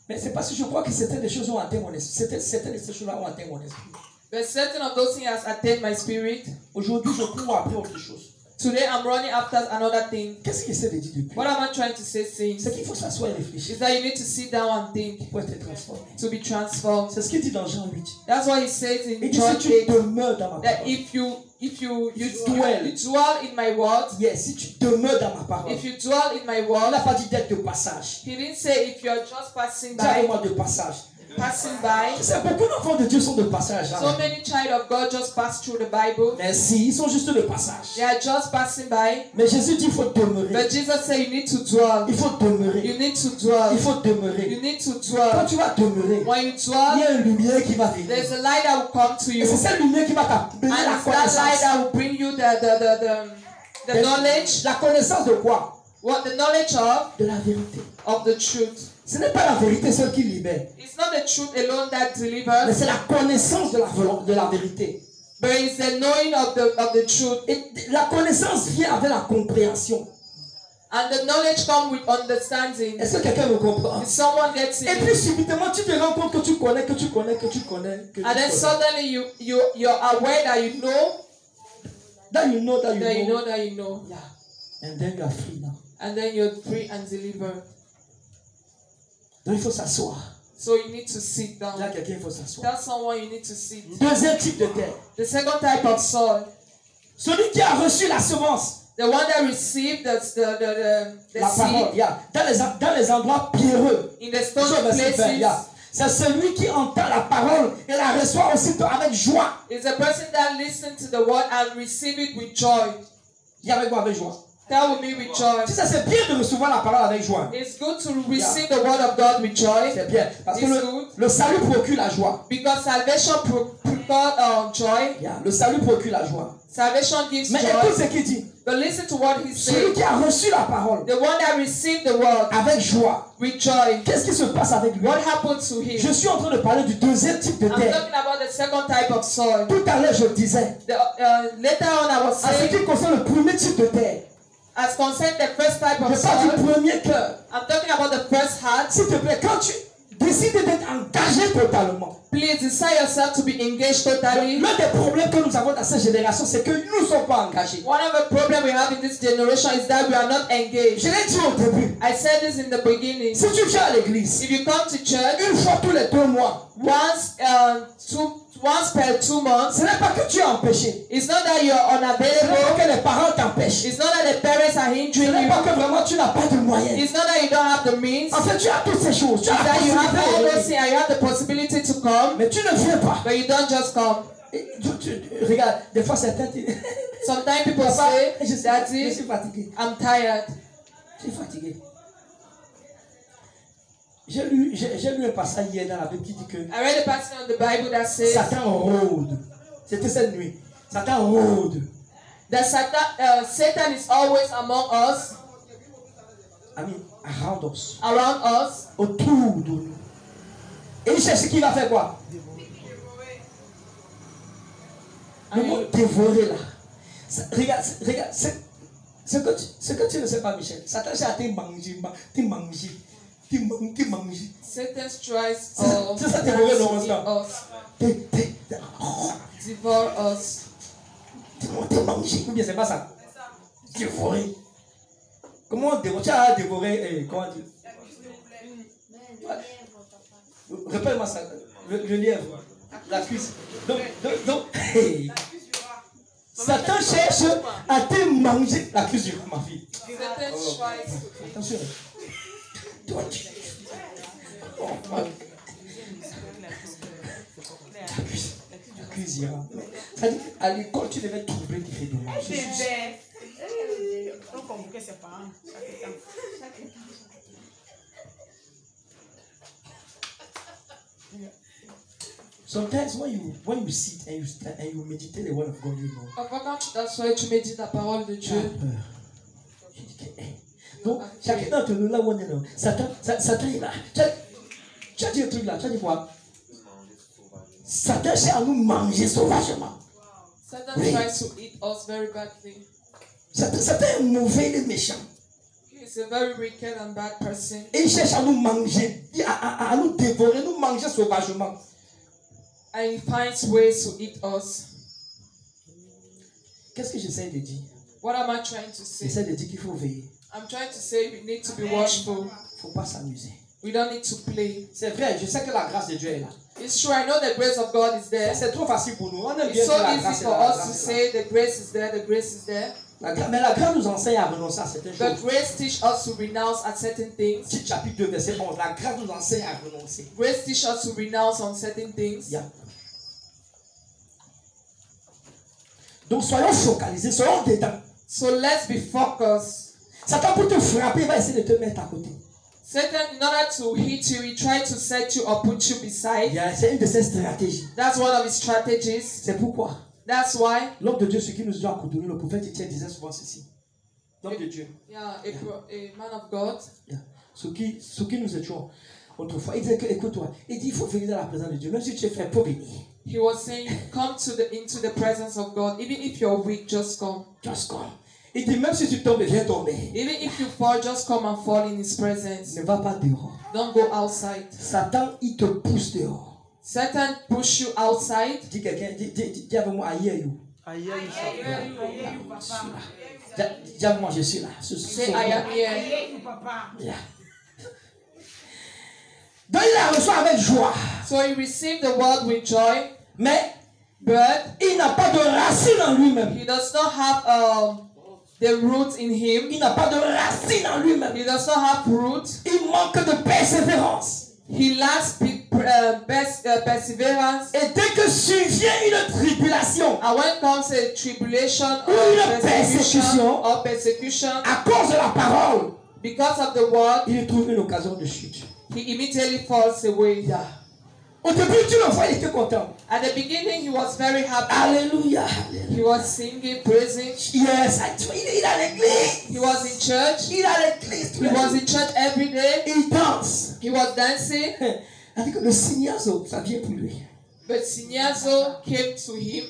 Mais c'est parce que je crois que certaines des choses ont atteint mon esprit. Certaines de ces choses-là ont atteint mon esprit. But certain of those things has attained my spirit. Aujourd'hui, je cours après autre chose. Today I'm running after another thing. Qu'est-ce qu'il essaie de dire depuis? What am I trying to say since? C'est qu'il faut s'asseoir et réfléchir Is that you need to sit down and think pour être transformé. to be transformed. C'est ce qu'il dit dans Jean 8. That's what he says in Il dit John si tu 8 demeures dans ma that parole. if you dwell. dwell in my word, Yes, si tu demeures dans ma parole. if you dwell in my On word, n'a pas dit d'être de passage. he didn't say if you're just passing Dis avec by, moi de passage. passing by. Tu sais, beaucoup d'enfants de Dieu sont de passage. So many child of God just pass through the Bible. Merci, ils sont juste de passage. They are just passing by. Mais Jésus dit il faut demeurer. But Jesus said you need to dwell. Il faut demeurer. You need to dwell. Il faut demeurer. You need to Quand dwell. tu vas demeurer, When you il y dwell, a une lumière qui va venir. there's a light that will come to Et you. c'est cette lumière qui va t'amener And la it's that light connaissance. that will bring you the knowledge. La connaissance de quoi? What the knowledge De la vérité. of the truth. Ce n'est pas la vérité seule qui libère. It's not the truth alone that Mais delivers, c'est la connaissance de la vérité. but it's the knowing of the truth. Et la connaissance vient avec la compréhension. And the knowledge comes with understanding. Est-ce que quelqu'un me comprend? If someone gets Et it, puis subitement tu te rends compte que tu connais, que tu connais, que tu connais, que tu and then connais. suddenly you're aware that you know That you know, that you that you know. know that you know. Yeah. And then you are free now. And then you're free and delivered. Donc il faut s'asseoir. So you need to sit Là, down. quelqu'un, il faut s'asseoir. Tell someone you need to sit. Deuxième type de terre. The second type of soil, Celui qui a reçu la semence. the one that received the La parole. seed Yeah. Dans les endroits pierreux. in the Jean stony verset 20, places, yeah. C'est celui qui entend la parole et la reçoit aussitôt avec joie. is a person that listens to the word and receive it with joy. Dis avec moi avec joie. Tell with me with joy. Tu sais, c'est bien de recevoir la parole avec joie. It's good to receive the word of God with joy C'est bien. Parce que It's good. le salut procure la joie. because salvation procures joy. Yeah. Le salut procure la joie. Salvation gives Mais écoute joy. ce qu'il dit. But listen to what he Celui said. qui a reçu la parole The one that received the word avec joie. with joy. Qu'est-ce qui se passe avec lui? What happened to him? Je suis en train de parler du deuxième type de I'm terre. talking about the second type of soil. Tout à l'heure, je disais, Later on, I was en ce saying, qui concerne le premier type de terre, as concerned the first type of je parle soil, du premier cœur. I'm talking about the first heart. S'il te plaît, quand tu décides d'être engagé totalement, Please decide yourself to be engaged totally. l'un des problèmes que nous avons dans cette génération, c'est que nous ne sommes pas engagés. One of the problems we have in this generation is that we are not engaged. Je l'ai dit au début. I said this in the beginning. Si tu viens à l'église, If you come to church une fois tous les 2 mois, once per 2 months, ce n'est pas que tu es empêché. it's not that you're Ce n'est pas unavailable. que les parents t'empêchent. It's not that the parents are Ce hindering n'est you. pas que vraiment tu n'as pas de moyens. It's not that you don't have the means. En fait, tu as toutes ces choses. Tu as la That you have all possibilité de those things venir. and you have the possibility to come, Mais tu ne viens pas. but you don't just come. Et regarde, des fois certains disent, Sometimes people Papa, say, je suis Daddy, fatigué. I'm tired. Je suis fatigué. J'ai lu un passage hier dans la Bible qui dit que I read a passage on the Bible that says Satan rôde. C'était cette nuit. Satan rôde. that Satan is always among us, I mean, around us. around us, Autour de nous. Et il cherche ce qu'il va faire quoi? Le mot dévorer là. Regarde, ce que tu ne sais pas, Michel. Satan cherche à te manger. Satan tries C'est ça, dévorer to dans eat ça. us, devour us. Te manger. Ou bien c'est pas ça. Dévorer. Comment dévorer? Tu as dévoré, comment dire? Répète-moi ça. Le lièvre. La cuisse. Donc, hey. Satan cherche à te manger la cuisse du ma fille. Satan tries to eat. Attention. Toi, oh, la cuisse ira. C'est-à-dire qu'à l'école, tu devais trouver qui fait de mal. On convoquait ses parents chaque temps. Sometimes when you sit and you meditate the word of God, you know. Parfois quand tu t'assois et tu médites la parole de Dieu, Je dis que, hey. Donc, chacun d'entre nous, là où on est là, Satan est là. Tu as dit un truc là, tu as dit quoi? Satan cherche à nous manger sauvagement. Satan Oui. tries to eat us very badly. Satan est mauvais et méchant. He is a very wicked and bad person. Et il cherche à nous manger, à nous dévorer, nous manger sauvagement. And he finds ways to eat us. Qu'est-ce que j'essaie de dire? What am I trying to say? J'essaie de dire qu'il faut veiller. I'm trying to say we need to be watchful. Il ne faut pas s'amuser. We don't need to play. C'est vrai, je sais que la grâce de Dieu est là. It's true, I know the grace of God is there. C'est trop facile pour nous. On aime bien It's so dire la easy grâce est for là. us to say the grace is there, the grace is there. Mais la grâce nous enseigne à renoncer à certaines But choses. grace teach us to renounce at certain things. Petit chapitre 2, verset 11. La grâce nous enseigne à renoncer. Grace teach us to renounce on certain things. Yeah. Donc soyons focalisés, soyons dedans. So let's be focused. Satan pour te frapper, il va essayer de te mettre à côté. Satan, in order to hit you, he tried to set you or put you beside. C'est une de ses stratégies. That's one of his strategies. C'est pourquoi That's why, l'homme de Dieu, ce qui nous a contenu, le prophète Étienne disait souvent ceci. L'homme de Dieu, yeah, a man of God, ce qui nous étions autrefois, il disait que, écoute-toi, il dit, il faut venir dans la présence de Dieu, même si tu es faible, pour venir. he was saying, come into the presence of God. Even if you're weak, just come. Just come. Il dit, même si tu tombes, viens tomber. Even if you fall, just come and fall in his presence. Ne va pas dehors. Don't go outside. Satan, il te pousse dehors. Satan push you outside. Dis quelqu'un, dis avec moi, aïe, aïe. Aïe, aïe, Dis à moi, je suis là. Say, I am here. Aïe, papa. Yeah. Donc il la reçoit avec joie. So he received the word with joy, Mais but il n'a pas de racine en lui-même. he does not have the root in him. Il n'a pas de racine en lui-même. He does not have root. Il manque de persévérance. He lacks perseverance. Et dès que survient une tribulation And when comes a tribulation Ou or une persécution. persecution, à cause de la parole, because of the word, il trouve une occasion de chute. he immediately falls away. Yeah. Au début, tu le vois, il était content. At the beginning, he was very happy. Alléluia. He was singing, praising. Yes, il est à l'église. He was in church. Il est à l'église. tous He les was jours. in church every day. Il danse. He was dancing. Avec le signazo, ça vient pour lui. But Sinyazo came to him.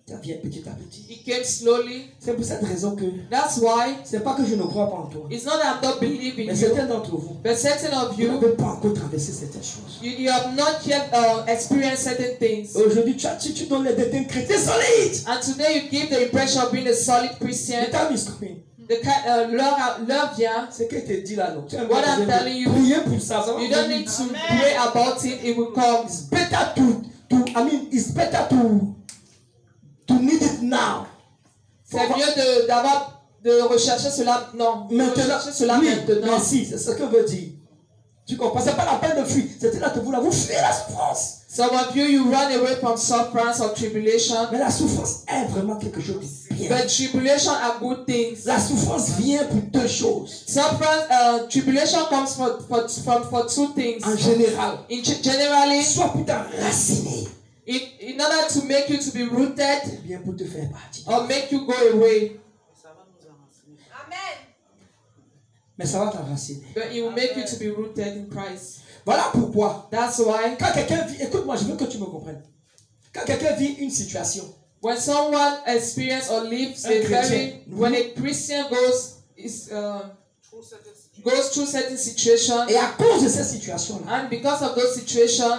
Ça vient petit à petit. He came slowly. C'est pour cette raison que That's why c'est pas que je ne crois pas en toi. it's not that I'm not believing Mais you, certains d'entre vous, but certain of vous you, n'avez pas encore traversé certaines choses. you have not yet experienced certain things. Aujourd'hui, tu donnes les détails chrétiens solides. And today you give the impression of being a solid Christian. Et ta mise copine, L'heure vient. ce que te dit là, non. Tu as What I'm besoin de telling you, prier pour ça. Ça va You don't venir. need to pray about it, it will come. It's better it's better to need it now. C'est mieux de rechercher cela maintenant. De Maintenant, rechercher cela oui, maintenant. merci, c'est ce que veut dire. Tu comprends? C'est pas la peine de fuir. C'était là que vous fuyez la souffrance. Some of you run away from sufferance or tribulation. Mais la souffrance est vraiment quelque chose de bien. But tribulation are good things. La souffrance vient pour deux choses. Tribulation comes for two things. En général, Generally, soit pour t'enraciner, in order to make you to be rooted bien pour te faire partir. or make you go away. Mais ça va t'enraciner. But it will make you to be rooted in Christ. Voilà pourquoi, That's why quand quelqu'un vit, écoute-moi, je veux que tu me comprennes. Quand quelqu'un vit une situation, when someone experiences or lives Un chrétien. when a Christian goes through certain situations, et à cause de cette situation-là, and because of those situations,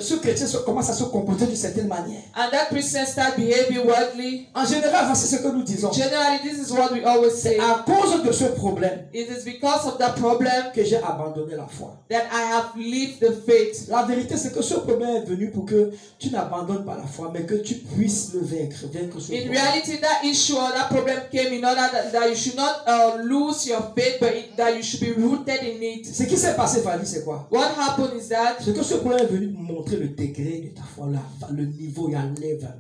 ce chrétien commence à se comporter d'une certaine manière. and that Christian start behaving worldly, En général, voici ce que nous disons. generally this is what we always say. À cause de ce problème It is because of that problem que j'ai abandonné la foi. that I have left the faith. La vérité, c'est que ce problème est venu pour que tu n'abandonnes pas la foi, mais que tu puisses le vaincre ce In problème. reality, that issue or that problem came in order that you should not lose your faith, but that you should be rooted in it. Ce qui s'est passé, Fanny, c'est quoi? What happened is that C'est que ce problème est venu montrer le degré de ta foi, le niveau, il y a un level.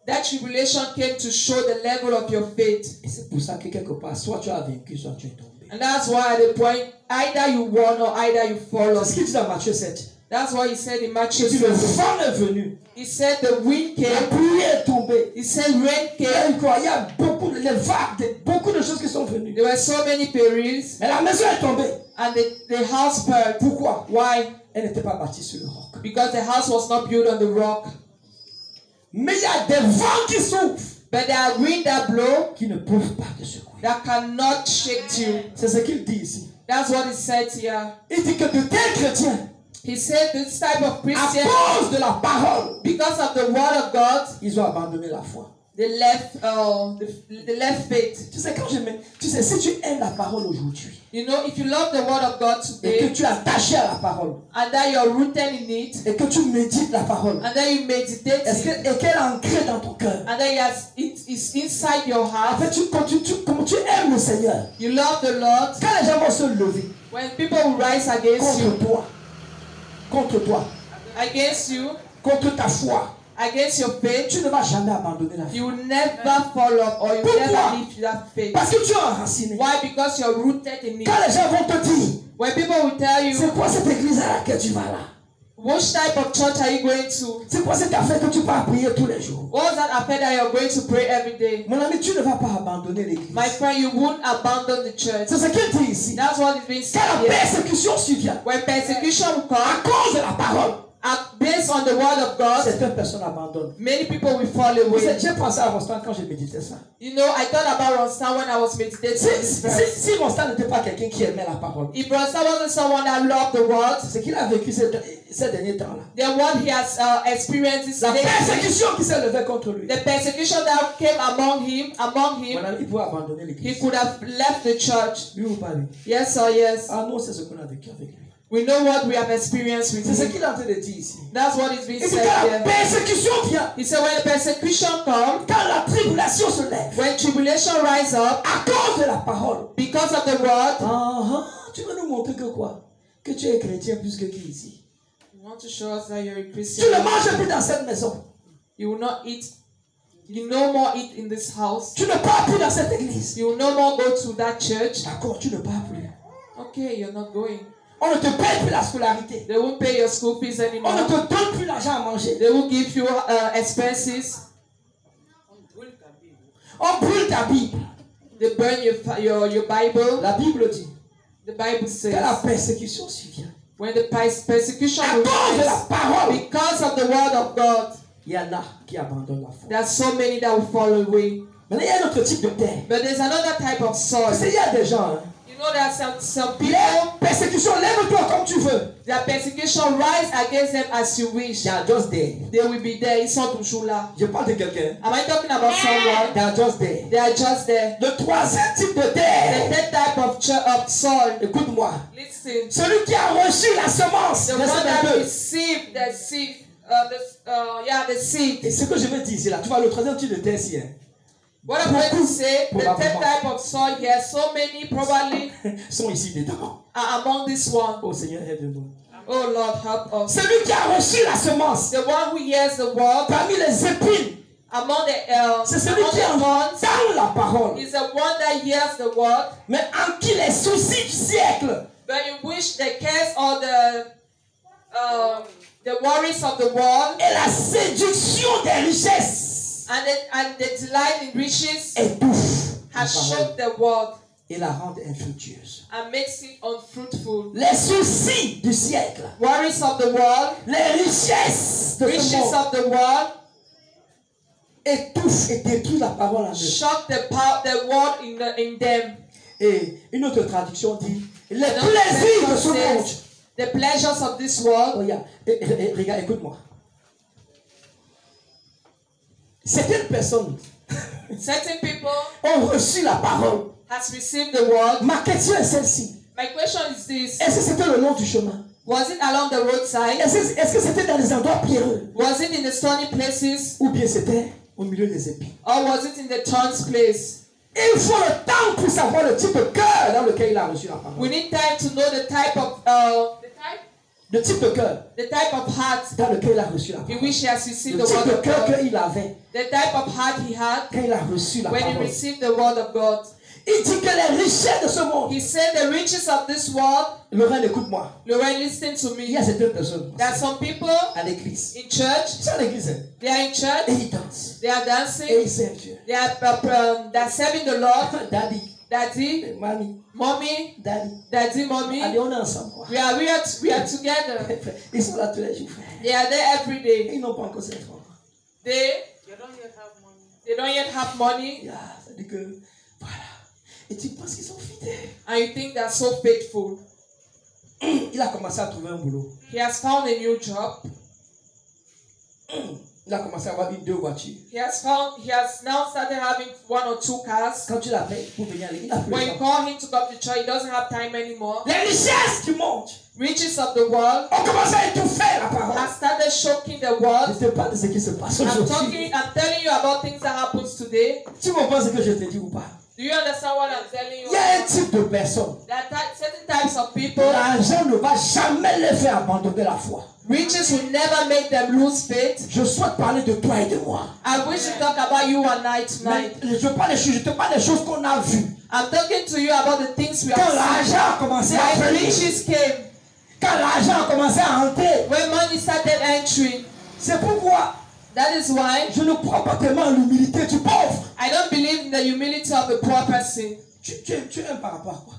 that tribulation came to show the level of your faith. Et c'est pour ça que quelque part, soit tu as vaincu, soit tu es tombé. And that's why at the point, either you won or either you fall C'est off. ce qu'il dit dans Matthieu 7. That's why he said in Matthew Il dit, le 7, vent est venu, he said the wind la came, pluie est tombée. he said rain Il y a came, eu quoi? Il y a beaucoup de choses qui sont venues. there were so many perils, Mais la maison est tombée. and the house burned. Pourquoi? Why? Elle n'était pas bâtie sur le roc. Because the house was not built on the rock. Mais il y a des vents qui soufflent, But there are winds that blow qui ne peuvent pas te secouer. that cannot shake you. C'est ce qu'il dit ici. That's what he said here. Il dit que de tels chrétiens, He said this type of à Christian, cause de la parole, because of the word of God, ils ont abandonné la foi. they left faith. Tu sais, si tu aimes la parole aujourd'hui, You know, if you love the word of God et que today, tu es attaché à la parole, and that you're rooted in it, et que tu médites la parole, and that you meditate it, et qu'elle est ancrée dans ton cœur, and that it is inside your en heart, fait, comme tu aimes le Seigneur, you love the Lord, quand les gens vont se lever when people will rise against contre you, contre ta foi, against your faith, tu ne vas jamais abandonner la foi. you will never fall off or you will never leave that faith. Parce que tu es enraciné. Why? Because you're rooted in it. Quand les gens vont te dire, When people will tell you, c'est quoi cette église à laquelle tu vas là? which type of church are you going to? C'est quoi cette affaire que tu vas prier tous les jours? What's that affair that you're going to pray every day? Mon ami, tu ne vas pas abandonner l'église. My friend, you won't abandon the church. C'est ce qu'il dit ici. That's what is being said Quand la here. persécution survient, When persecution will à come, cause de la parole, based on the word of God, certaines personnes abandonnent. many people will fall away. J'ai pensé à Rostand quand j'ai médité ça. You know, I thought about Ronstan when I was meditating on this verse. Si Rostand n'était pas quelqu'un qui aimait la parole, If Ronstan wasn't someone that loved the word, ce qu'il a vécu, ces derniers temps-là. than what he has experienced this La day. persécution qui s'est levée contre lui. The persecution that came among him, Voilà, il pouvait abandonner he l'église. could have left the church. Lui ou pas lui? Yes or yes. Ah non, c'est ce qu'on a vécu avec lui. We know what we have experienced with C'est ce him. qu'il est en train de dire ici. That's what is being Et puis said quand la here. persécution vient, He said when the persecution comes, quand la tribulation se lève, when tribulation rise up, à cause de la parole, because of the word, tu veux nous montrer que quoi? Que tu es chrétien plus que qui ici? you want to show us that you're a Tu Christian. ne manges plus dans cette maison. You will not eat. You no more eat in this house. Tu ne pars plus dans cette église. You will no more go to that church. D'accord, tu ne pars plus. Okay, you're not going. On ne te paye plus la scolarité. They won't pay your school fees On ne anymore. te donne plus l'argent à manger. They will give you expenses. On brûle ta Bible. They burn your Bible. La Bible dit The Bible que la says persécution survient. when the persecution À will cause de la rise, parole, because of the word of God, il y en a qui abandonnent la foi. there are so many that will fall away. Maintenant, il y a un autre type de terre. But there's another type of soil. Parce qu'il y a des gens, hein, You know, there are some les people, persécutions, lève-toi comme tu veux. their persecution rise against them as you wish. They are just there. They will be there. Ils sont toujours là. Je parle de quelqu'un. Am I talking about someone? They are just there. They are just there. Le troisième type de The terre, third type of soil. écoute-moi, Listen. celui qui a reçu la semence, The verset one that 22. received the seed. The seed. Et ce que je veux dire, c'est là, tu vois, le troisième type de terre, c'est hein, What I'm going to say, the third Probablement. type of soil here, so many probably sont ici dedans. are among this one. Oh Seigneur, aide-nous. Oh Lord, help us. Celui qui a reçu la semence, The one who hears the word parmi les épines, among c'est celui qui the ones entend la parole, is the one that hears the word, mais en qui les soucis du siècle but in which the cares or the worries of the world et la séduction des richesses and the delight in riches étouffent la has parole shocked the world et la rendent infructueuse. and makes it unfruitful. Les soucis du siècle, Worries of the world, les richesses de ce riches monde of the world étouffent et détruisent la parole en eux. shock the world in them. Et une autre traduction dit les Another plaisirs de ce version monde. says, the pleasures of this world. Regarde, regarde, écoute-moi. Certaines personnes Certain people ont reçu la parole. has received the word. Ma question est celle-ci. My question is this: Est-ce que c'était le long du chemin? was it along the roadside? Est-ce que c'était dans des endroits pierreux? Was it in the stony places? Ou bien c'était au milieu des épines? Or was it in the thorns place? Et il faut le temps pour savoir le type de cœur dans lequel il a reçu la parole. We need time to know the type of Le type de cœur heart dans lequel il a reçu la in parole. which he has received Le the type word de of cœur God. qu'il avait The type of heart he had quand il a reçu la when he parole. received the word of God. Il dit que les richesses de ce monde. He said the riches of this world. Laurent, écoute-moi. Lorraine, listen to Il y a me. certaines personnes There are some people à l'église. in church. C'est à l'église. Hein? They are in Et church. ils dansent. They are Et dancing. ils servent Dieu. They are serving the Lord. Daddy, Daddy, mamie, mommy, daddy. daddy, mommy. Allez, on est ensemble. Quoi. We are together. Ils sont là tous les jours, frère. They are there every Et day. ils n'ont pas encore 5 francs. They don't yet have money, Yeah, ça dit que, voilà. Et tu penses qu'ils sont fidèles. and you think they're so faithful. Il a commencé à trouver un boulot. He has found a new job. Il a commencé à avoir 2 voitures. He has now started having 1 or 2 cars. Quand tu l'appelles pour venir à l'église, il n'a plus When le you temps. call him to come to church, he doesn't have time anymore. Les richesses du monde Riches of the world ont commencé à étouffer la parole. has started shocking the Je world. ne sais pas de ce qui se passe I'm aujourd'hui. telling you about things that happens today. Tu comprends ce que je te dis ou pas? Do you understand what I'm telling you? Il y a un type de personne. There are certain types of people. L'argent ne va jamais les faire abandonner la foi. Riches will never make them lose faith. Je souhaite parler de toi et de moi. I wish to talk about you and I Mais tonight. je te parle des choses qu'on a vues. I'm talking to you about the things we Quand have seen. l'argent a commencé à When venir, riches came, quand l'argent a commencé à entrer, when money started entering. c'est pourquoi That is why je ne crois pas tellement en l'humilité du pauvre. I don't believe in the humility of a poor person. Tu es humble par rapport à quoi?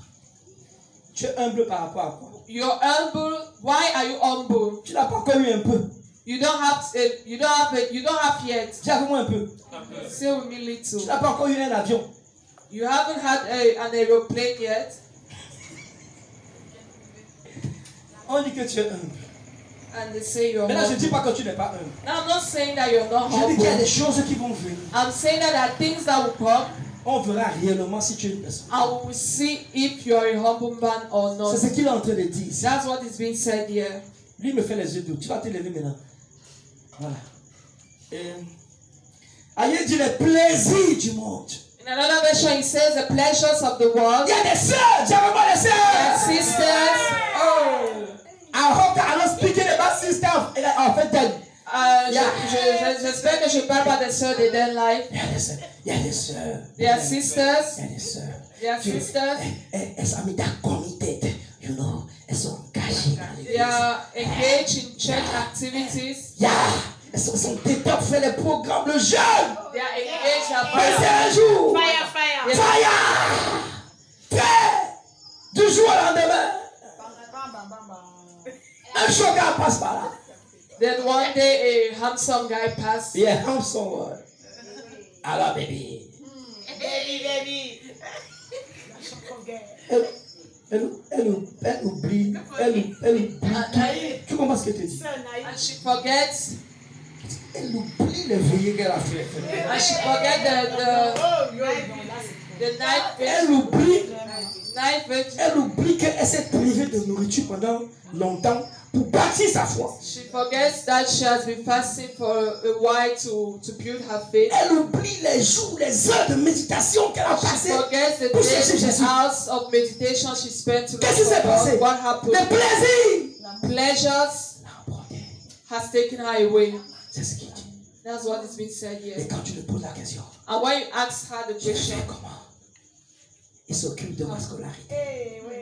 Tu es humble par rapport à quoi? You're humble. Why are you humble? Tu n'as pas encore eu un peu. You don't have yet. Dis avec moi un peu. Say with me little. Tu n'as pas encore eu un avion. You haven't had an aeroplane yet. On dit que tu es humble. And they say you're Maintenant, je ne humble. dis pas que tu n'es pas humble. Now I'm not saying that you're not Je dis qu'il y a humble. des choses qui vont venir. I'm saying that there are things that will come. On verra réellement si tu es une personne. And we will see if you are a humble man or not. C'est ce qu'il est en train de dire ici. That's what is being said here. Lui me fait les yeux doux. Tu vas te lever maintenant. Voilà. Aïe dit les plaisirs du monde. In another version, he says the pleasures of the world. Il y a des sœurs, j'avais pas des And sœurs. sisters. Oh. I hope that I'm not speaking about sisters. En fait, J'espère que je parle pas des sœurs d'Eden Life. il y a des sœurs. Il y a des sœurs. They are sisters. Il y a des sœurs. They are sisters. Elles sont mis dans comité. You know, elles sont engagées dans They l'église. are engaged in church activities. Yeah. Elles sont détentes, fait les programmes de jeunes. They are engaged at Mais un jour. Fire, fire. Fire! Prêt! Du jour au lendemain, un chauffeur passe par là. Then one day a handsome guy passed. Yeah, I'm someone. Alors, baby. Baby, baby. Elle oublie. Tu comprends ce que tu dis? And she forgets. Elle oublie les veillées qu'elle a fait. And she forgets the night Elle vigil. oublie. Night vigil. Elle oublie qu'elle s'est privée de nourriture pendant longtemps pour bâtir sa foi. She forgets that she has been fasting for a while to build her faith. Elle oublie les jours, les heures de méditation qu'elle a She passées. forgets the Pour days chercher and Jésus. hours of meditation she spent to look Qu'est-ce qui s'est for passé? God. What Les happened? plaisirs. Pleasures L'emporter. has taken her away. C'est ce qu'il dit. That's what is being said Et here. quand tu lui poses la question, And when you ask her the je fais question, comment? Il s'occupe de ma scolarité.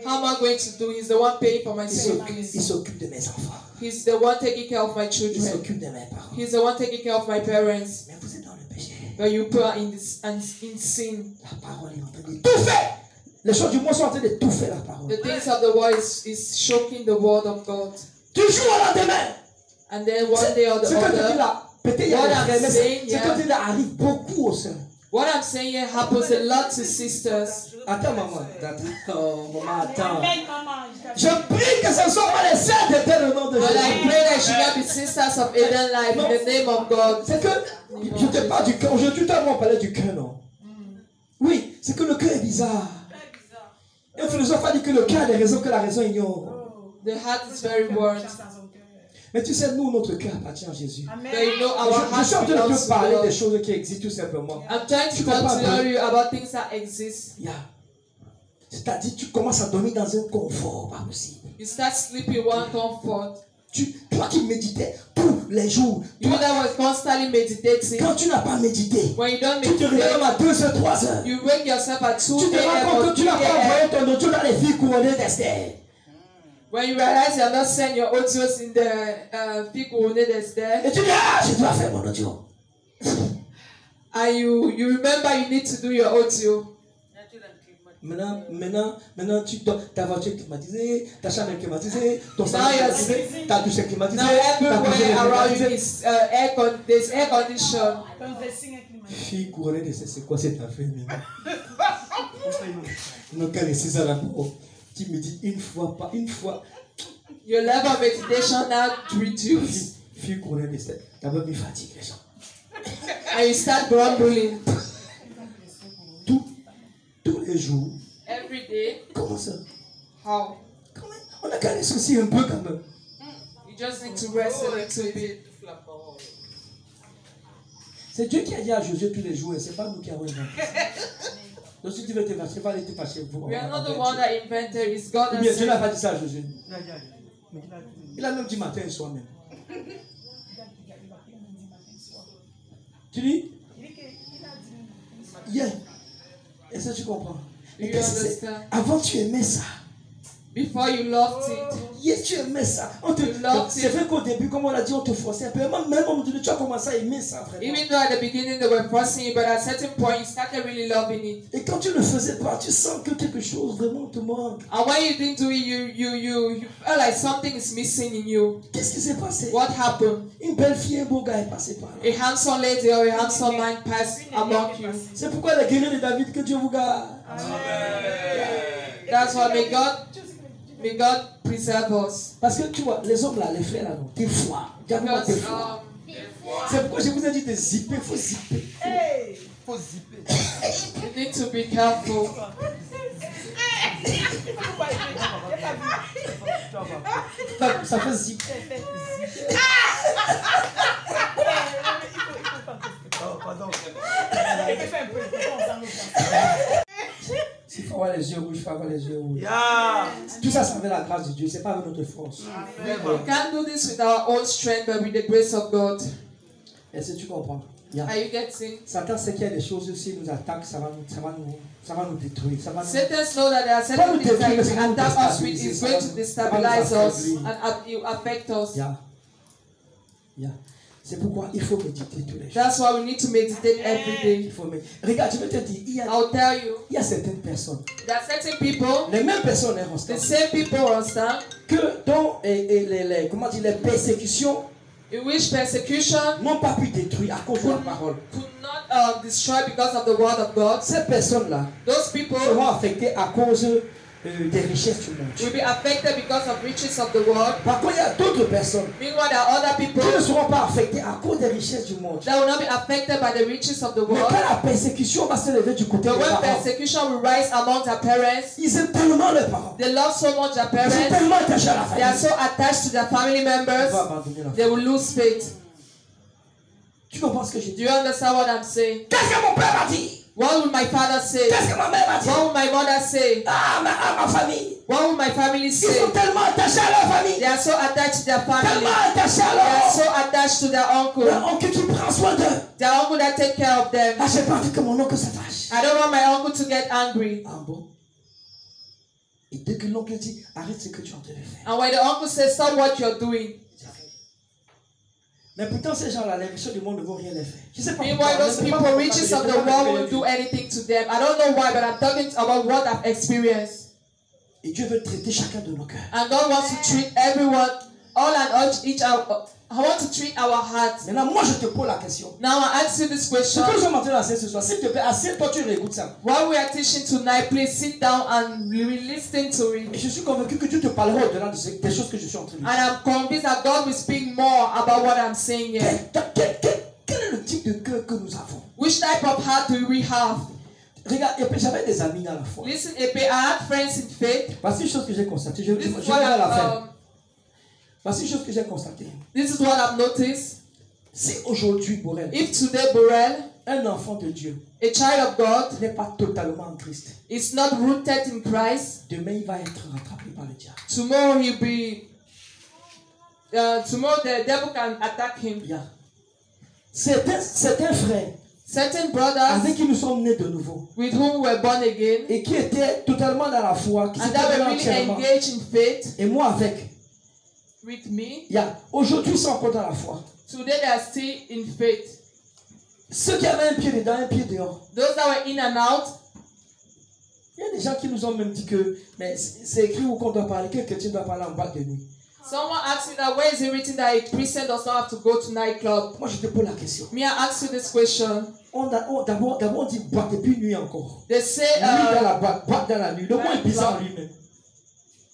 how am I going to do? He's the one paying for my school Il fees. s'occupe de mes enfants. He's the one taking care of my Il children. s'occupe de mes parents. He's the one taking care of my parents. Mais vous êtes dans le péché. But you put her in this and in sin. La parole est en train de tout faire. Les choses du monde sont en train de tout faire la parole. The things of the world is choking the word of God. Du jour au lendemain. And then one day or the Ce que tu dis other, là, peut-être il y a What des I'm frères, mais saying, ce que tu dis là arrive beaucoup aux sœurs. what I'm saying here happens a lot to sisters. Attends, maman. Oh, maman, attends. Amen, maman. Je prie que ce ne soit pas les sœurs d'éternel au nom de And I Jésus. pray that she not be sisters of Eden Life in the name of God. C'est que, je te parle du cœur. Aujourd'hui, toi, on parlait du cœur, non? Oui, c'est que le cœur est bizarre. Un philosophe a dit que le cœur a des raisons que la raison ignore. The heart is very warped. Mais tu sais, nous, notre cœur appartient à Jésus. But you know our Je suis en heart train de belongs te to parler des God. choses qui existent tout simplement. I'm trying to talk to you about things that exist. Yeah. C'est-à-dire, tu commences à dormir dans un confort pas possible. You start sleeping one comfort. Toi qui méditais tous les jours, You toi, that was constantly meditating. quand tu n'as pas médité, When you don't tu te réveilles meditate, à 2 heures, 3 heures. you wake yourself at 2 Tu te rends a.m. compte or que tu 3 n'as pas a.m. envoyé ton audio dans les filles couronnées d'Esther. When you realize you're not sending your audios in the people that's there, Et tu dis, ah, je dois faire mon audio. and you remember you need to do your audio. Maintenant, ta voiture est climatisée, ta chambre est climatisée, ton salon Now est you're climatisé, ta douche est climatisée, Now ta cuisine est everywhere around you climatisée. is there's air condition. Fille couronnée d'Esther, c'est quoi cette affaire maintenant? Non, quand les 6 ans là, tu me dis une fois, pas une fois. Your level of meditation now reduced, Fille couronnée d'Esther, d'abord il fatigue les gens. and you start grumbling Tous les jours. every day. Comment ça? How? On a qu'à les soucis un peu quand même. You just need to rest a little bit. C'est Dieu qui a dit à Josué tous les jours, et c'est pas nous qui avons inventé ça. Donc si tu veux te fâcher, va aller te fâcher. We are not the one that invented. It's God Ou that bien Dieu n'a said. pas dit ça à Josué. Il a même dit matin et soir même. Tu dis? Yeah. Et ça tu comprends. Do Et you qu'est-ce que c'est? understand? Avant tu aimais ça. Before you loved it, Yes, tu aimais ça. C'est vrai qu'au début, comme on l'a dit, on te forçait un peu. Même au début, tu as commencé à aimer ça, vraiment. even though at the beginning they were forcing you, but at a certain point you started really loving it. Et quand tu ne le faisais pas, tu sens que quelque chose vraiment te manque. And when you didn't do it, you felt like something is missing in you. Qu'est-ce qui s'est passé? What happened? Une belle fille, un beau gars est passé par là. A handsome lady or a handsome man passed among you. C'est pourquoi les guerriers de David, que Dieu vous garde. That's why may God May God preserve us. Parce que tu vois, les hommes là, les frères là, non, des fois, dites-moi des Because fois. C'est pourquoi je vous ai dit de zipper, il faut zipper. Hey! Faut zipper. you need to be careful. Ça fait zipper. Oh, pardon. S'il faut avoir les yeux rouges, il faut avoir les yeux rouges. Yeah. Tout ça, c'est avec la grâce de Dieu, c'est pas avec notre force. We can't do this with our own strength, but with the grace of God. Est-ce que tu comprends? Yeah. Are you getting? Satan sait qu'il y a des choses, s'il nous attaque, ça va nous détruire. Ça va nous... Satan knows that there are certain things that he will attack us with. He's going to destabilize us and it will affect us. Yeah. Yeah. C'est pourquoi il faut méditer tous les jours. That's why we need to meditate every day. Il faut Regarde, je vais te dire, I'll tell you, il y a certaines personnes, there are certain people, les mêmes personnes, hein, the same people, understand, que dans comment dire, les persécutions in which persecution n'ont pas pu détruire à cause de la parole. could not destroy because of the word of God. Ces personnes-là Those people seront affectées à cause des richesses du monde. will be affected because of riches of the world. Par contre, il y a d'autres personnes Meanwhile, there are other people qui ne seront pas affectées à cause des richesses du monde. that will not be affected by the riches of the Mais world. quand la persécution va se lever du côté But des when parents, persecution will rise among their parents, ils aiment tellement leurs parents. they love so much their Ils sont parents, tellement attachés à la they are famille. so attached to their family Ils members, vont abandonner la they famille. will lose faith. Tu comprends ce que je Do dis? you understand what I'm saying? Qu'est-ce que mon père m'a dit? What will my father say? Qu'est-ce que ma mère m'a dit? What will my mother say? Ma famille. What will my family Ils say? sont tellement attachés à leur famille. They are so attached to their family. Tellement attachés à They are leur so attached to their uncle. oncle qui prend soin d'eux. Their uncle that take care of them. Ah, j'ai pas envie que mon oncle se fâche. I don't want my uncle to get angry. Ah bon? Et dès que l'oncle dit, arrête ce que tu es en train de faire. And when the uncle says, stop what you're doing. Mais pourtant, ces gens-là, les richesses du monde ne vont rien les faire. Je sais pas Meanwhile, pourquoi, those mais c'est pas people, pourquoi, riches mais of je the sais pas world pourquoi will ils do font. anything to them. I don't know why, but I'm talking about what I've experienced. Et Dieu veut traiter chacun de nos cœurs. And God wants to treat everyone, all and each other. I want to treat our hearts. Maintenant, moi, je te pose la question. Now I ask you this Ce question. que je suis en train d'enseigner ce soir, s'il te plaît, assieds-toi, tu réécoutes ça. While we are teaching tonight, please sit down and listen to Et it. je suis convaincu que Dieu te parlera au-delà des choses que je suis en train de And dire. I'm convinced that God will speak more about what I'm saying here. Quel est le type de cœur que nous avons? Which type of heart do we have? Regarde, et puis j'avais des amis dans la foi. Listen, Epe, I had friends in faith. Voici une chose que j'ai constatée. Je This vais is what à la fin. I've, Voici une chose que j'ai constatée. this is what I've noticed. Si aujourd'hui, Borel, If today, Burrell, un enfant de Dieu, a child of God, n'est pas totalement en Christ, is not rooted in Christ, demain il va être rattrapé par le diable. tomorrow he'll be. Tomorrow the devil can attack him. Yeah. Certains frères Certain brothers avec qui nous sommes nés de nouveau with whom we were born again et qui étaient totalement dans la foi, qui and s'étaient that were donnés really entièrement, engaged in faith et moi avec, with me, yeah. Aujourd'hui ils sont encore dans la foi. today they are still in faith. Ceux qui avaient un pied dedans, un pied dehors. Those that were in and out, Il y a des gens qui nous ont même dit que mais c'est écrit où qu'on doit parler, que chrétien doit parler en bas de nuit. someone asked me that where is it written that a Christian does not have to go to nightclub? Moi je te pose la question. Me, I ask you this question. D'abord on dit boîte et puis nuit encore. They say, Nuit dans la boîte, boîte dans la nuit. Le mot est bizarre lui-même.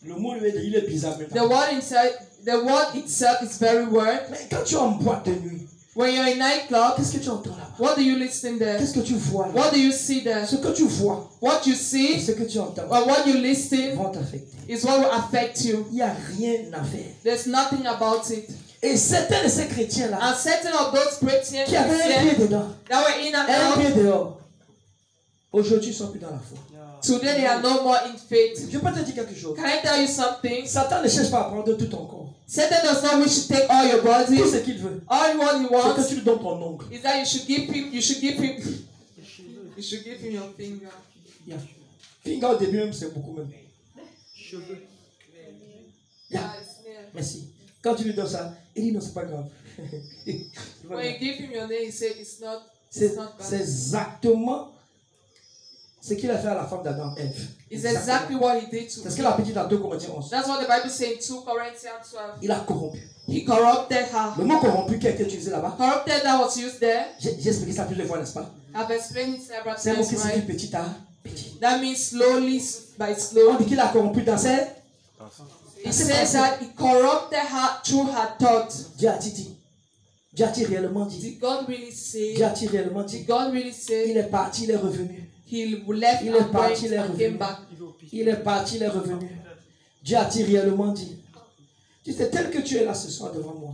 Le mot lui il est bizarre the maintenant. word itself is very weird. Mais quand tu es en boîte de nuit, When you're in nightclub, qu'est-ce que tu entends là-bas? what do you listen there? Qu'est-ce que tu vois là? What do you see there? Ce que tu vois What you et see ce que tu entends or what you listen vont t'affecter. is what will affect you. Il n'y a rien à faire. There's nothing about it. Et certains de ces chrétiens-là And certain of those Christians qui avaient un pied dedans, that were in and un out, pied dehors, aujourd'hui ils sont plus dans la foi. today they are no more in faith. Je peux te dire quelque chose. Can I tell you something? Satan ne cherche pas à prendre tout ton corps. Satan does not wish to take all your body. Tout ce qu'il veut, All what he c'est que wants tu lui donnes ton ongle. is that you should give him your finger. Yeah. Finger au début même, c'est beaucoup même. Cheveux. Yeah. Merci. Quand tu lui donnes ça, il dit non, c'est pas grave. When you give him your name, he said it's not C'est bad. exactement ce qu'il a fait à la femme d'Adam, Ève. It's exactly what he did to C'est ce qu'il a dit dans 2 Corinthiens 11. That's what the Bible says in 2 Corinthians 12. Il a corrompu. He corrupted her. Le mot corrompu qui a été utilisé là-bas, Corrupted that was used there. j'ai expliqué ça plusieurs fois, n'est-ce pas? I've explained it several C'est un mot qui times, signifie right? petit à petit. That means slowly by On slow. dit qu'il a corrompu dans ses It says that he corrupted her through her thoughts. Dieu a-t-il dit? Dieu a-t-il réellement dit? Did God really say? Dieu a-t-il réellement dit? Did God really say? Il est parti, il est revenu. He left Il est and parti, il est went and revenu. came back. Il est parti, il est revenu. Dieu a-t-il réellement dit? Tu sais, tel que tu es là ce soir devant moi,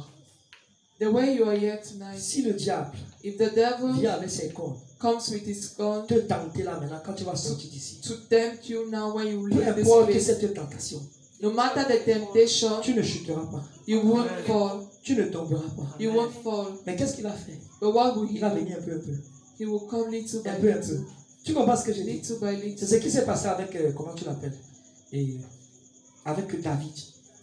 The way you are here tonight, si le diable if the devil vient avec ses cornes, comes with his gun te tenter là maintenant quand tu vas sortir d'ici, to tempt you now when you peu leave this importe place, cette tentation, no matter the temptation, tu ne chuteras pas, you won't fall. tu ne tomberas pas. You won't fall. Mais qu'est-ce qu'il a fait? But what will he Il va do? venir un peu, He will come little by un peu. little, Tu comprends ce que je dis? little by C'est little. ce qui s'est passé avec, comment tu l'appelles? Et avec David.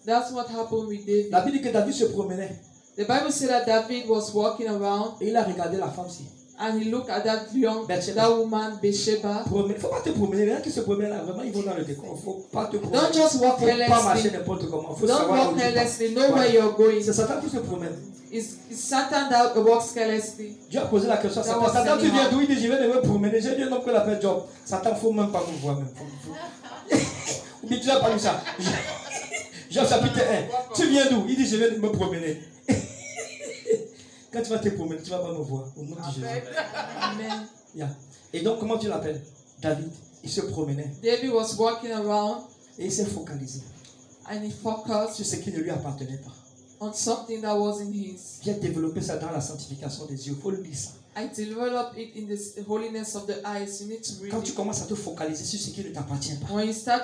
That's what happened with David. La Bible dit que David se promenait The Bible said that David was walking around et il a regardé la femme ci. and he looked at that young, Bathsheba. that woman, Bathsheba. Il ne faut pas te promener. Les gens qui se promènent là, vraiment, ils vont dans le décor. Il ne faut pas te promener. Don't just walk Il ne faut pas marcher carelessly. n'importe comment. Il faut Don't savoir où walk tu vas. carelessly. Know where Voilà. you're going. C'est Satan qui se promène. It's Satan that walks carelessly. Dieu a posé la question à That Satan. was Satan, tu anyhow. viens d'où? Il dit, je viens de me promener. J'ai dit un homme qui l'appelle Job. Satan, il ne faut même pas vous voir. Même. Ou bien tu n'as pas lu ça. Job chapitre 1. Tu viens d'où? Il dit, je viens de me promener. Quand tu vas te promener, tu ne vas pas me voir. Au nom de Jésus. Amen. Yeah. Et donc, comment tu l'appelles? David. Il se promenait. David was walking around Et il s'est focalisé and he focused sur ce qui ne lui appartenait pas. on something that wasn't his. J'ai développé ça dans la sanctification des yeux. Il faut le lire ça. I developed it in the holiness of the eyes. You need to read Quand tu it. commences à te focaliser sur ce qui ne t'appartient pas. When you start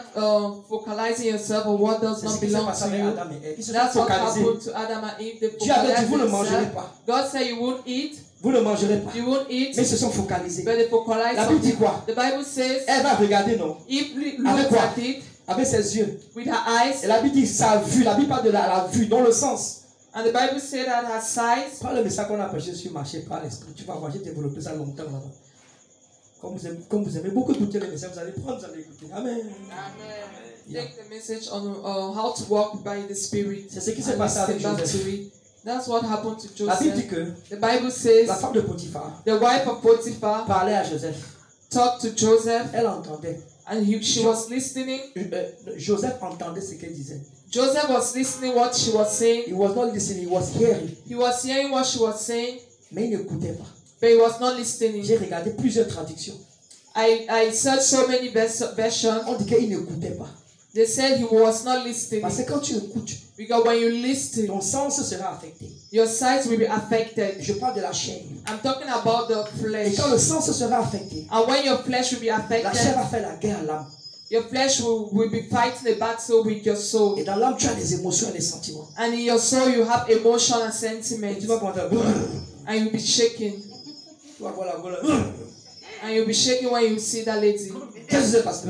focalizing yourself on what does C'est not ce qui s'est belong passé to avec you, Adam et Ève. Ils se sont that's what focalisés. happened to Adam and Eve. They Dieu avait dit, focalized vous ne mangerez themselves. pas. God said you won't eat, Vous ne mangerez pas. you won't eat, Mais ils se sont focalisés. but they focalized La Bible dit something. quoi? The Bible says Elle va regarder, non? Eve Avec looked quoi? at it Avec ses yeux. with her eyes, Et la Bible dit sa vue. La Bible parle de la vue, dans le sens. and the Bible said that her size. Pas le message qu'on a prêché sur marcher par l'esprit. Tu vas voir, j'ai développé ça longtemps là-bas. Comme vous aimez beaucoup écouter les messages, vous allez prendre, vous allez écouter. Amen. Take the message on how to walk by the Spirit. C'est ce qui s'est and passé avec listen back Joseph. to it. That's what happened to La Bible dit Joseph. que The Bible says la femme de Potiphar the wife of Potiphar parlait à Joseph. talked to Joseph, Elle entendait. and she was listening. Joseph entendait ce qu'elle disait. Joseph was listening what she was saying. He was not listening, he was hearing. He was hearing what she was saying, Mais il n'écoutait pas. but he was not listening. J'ai regardé plusieurs traductions. I searched so many versions. On dit qu'il n'écoutait pas. They said he was not listening. Parce que quand tu écoutes, Because when you listen, ton sens sera affecté. your sight will be affected. Je parle de la chair. I'm talking about the Et flesh. quand le sens sera affecté, And when your flesh will be la chair affected, va faire la guerre à l'âme. your flesh will be fighting a battle with your soul. Et dans l'âme, tu as des émotions et des sentiments. And in your soul, you have emotion and Et sentiment. tu vas commencer à... And you'll be shaking. Tu vas voir la gueule. And you'll be shaking when you see that lady. Qu'est-ce qui se passe?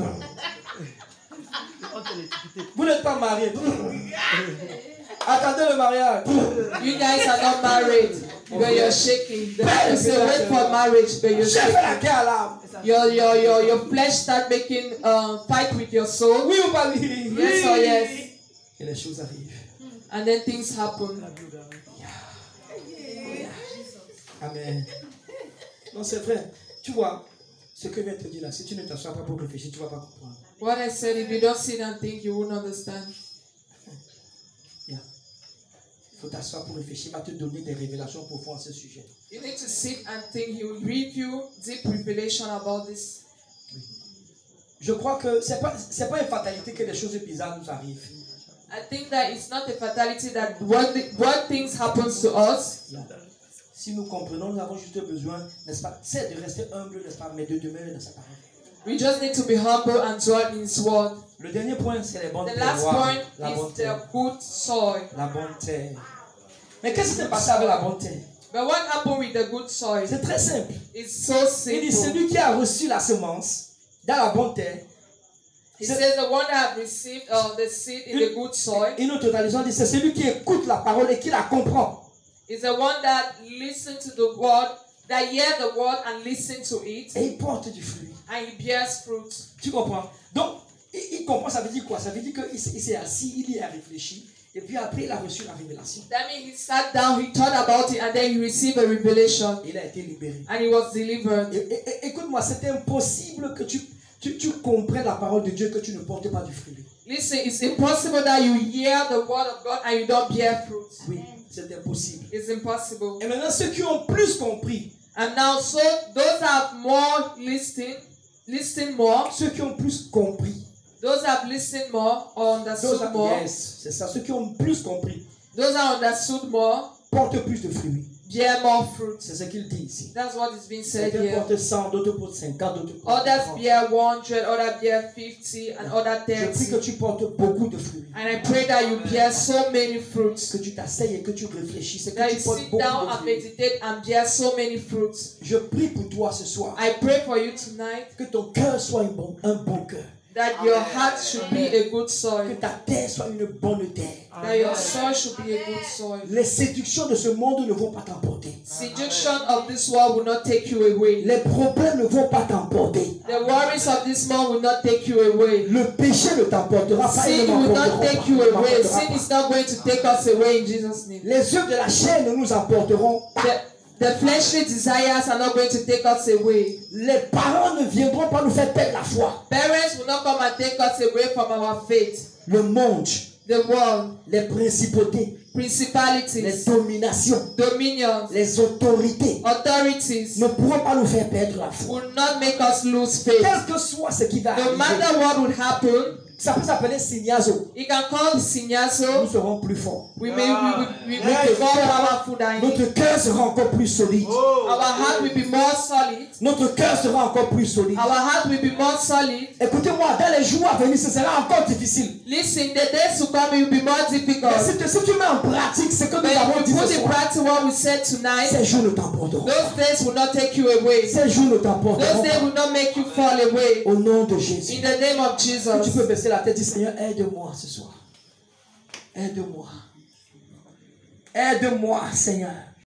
Vous n'êtes pas mariés. Attendez le mariage. You guys are not married, but you're shaking. The Bible says wait for marriage, but you're J'ai fait la shaking. guerre à l'âme. Your flesh start making fight with your soul. Oui ou pas oui? Yes or yes. Et les choses arrivent. And then things happen. Amen. Non, c'est vrai. Tu vois, ce que je viens de te dire là, si tu ne t'assois pas pour réfléchir, tu ne vas pas comprendre. What I said, if you don't sit and think, you won't understand. Il faut t'asseoir pour réfléchir. Il va te donner des révélations profondes à ce sujet. You need to sit and think. He will give you deep revelation about this. Je crois que ce n'est pas une fatalité que des choses bizarres nous arrivent. I think that it's not a fatality that what things happens to us. Si nous comprenons, nous avons juste besoin, n'est-ce pas, c'est de rester humble, n'est-ce pas, mais de demeurer dans sa parole. We just need to be humble and dwell in His word. Le dernier point, c'est les bonnes The terres. last Wow. point La bonne is terre. the good soil. La bonne terre. Mais qu'est-ce qui s'est passé avec la bonne terre? But what happened with the good soil? C'est très simple. It's so Il dit, simple. celui qui a reçu la semence dans la bonne terre, He says the one that have received the seed in the good soil une autre traduction dit, c'est celui qui écoute la parole et qui la comprend. is the one that listen to the word, that hear the word and listen to it, Et il porte du fruit. and he bears fruit. Tu comprends? Donc, il comprend, ça veut dire quoi? Ça veut dire qu'il s'est assis, il y a réfléchi, et puis après, il a reçu la révélation. That means he sat down, he thought about it, and then he received a revelation, Il a été libéré. and he was delivered. Écoute-moi, c'est impossible que tu comprennes la parole de Dieu et que tu ne portes pas du fruit. Listen, it's impossible that you hear the word of God and you don't bear fruit. Oui, c'est impossible. It's impossible. Et maintenant, ceux qui ont plus compris, And now, so those have more listening more. ceux qui ont plus compris, Those have listened more or understood more. yes, c'est ça, ceux qui ont plus compris, Those are understood more, portent plus de fruits. bear more fruit. C'est ce qu'il dit ici. That's what is being said Certains here. portent 100, d'autres portent 50, d'autres portent Others 30. bear 100, others bear 50, and others Je prie que 30. tu portes beaucoup de fruits. And I pray that you bear so many fruits. Que tu t'asseyes et que tu réfléchisses et That que you tu portes sit beaucoup down de and fruits. meditate and bear so many fruits. Je prie pour toi ce soir. I pray for you tonight Que ton cœur soit un bon cœur. that your heart should be a good Que soil. ta terre soit une bonne terre. That your soil should be a good soil. Les séductions de ce monde ne vont pas t'emporter. Seduction of this world will not take you away. Les problèmes ne vont pas t'emporter. The worries of this world will not take you away. Le péché ne t'emportera pas. Il ne Sin will m'emportera not take you pas. away. Sin is not going to take us away in Jesus' name. Les œuvres de la chair ne nous emporteront pas. The fleshly desires are not going to take us away. Les parents ne viendront pas nous faire perdre la foi. Parents will not come and take us away from our faith. Le monde, The world, les principautés, les principalities, dominations, dominions, les autorités authorities ne pourront pas nous faire perdre la foi. will not make us lose faith. Quel que soit ce qui va No arriver, matter what would happen, ça peut s'appeler signazo. you can call Nous Sinyaso. serons plus forts. We may be more powerful than Notre you. cœur sera encore plus solide. Our heart will be more solid. Notre cœur sera encore plus solide. Our heart will be more solid. Écoutez-moi, dans les jours à venir, ce sera encore difficile. Listen, the days to come it will be more Mais difficult. si tu mets en pratique ce que nous But avons if dit you put ce in soir, practice what we said tonight, ces jours ne t'emporteront. those days will not take you away. Ces jours ne Those t'emporteront days pas. will not make you fall away. Au nom de Jésus. In the name of Si tu peux Jesus. baisser la tête, dis Seigneur, aide-moi ce soir. Aide-moi. Aide-moi, Seigneur.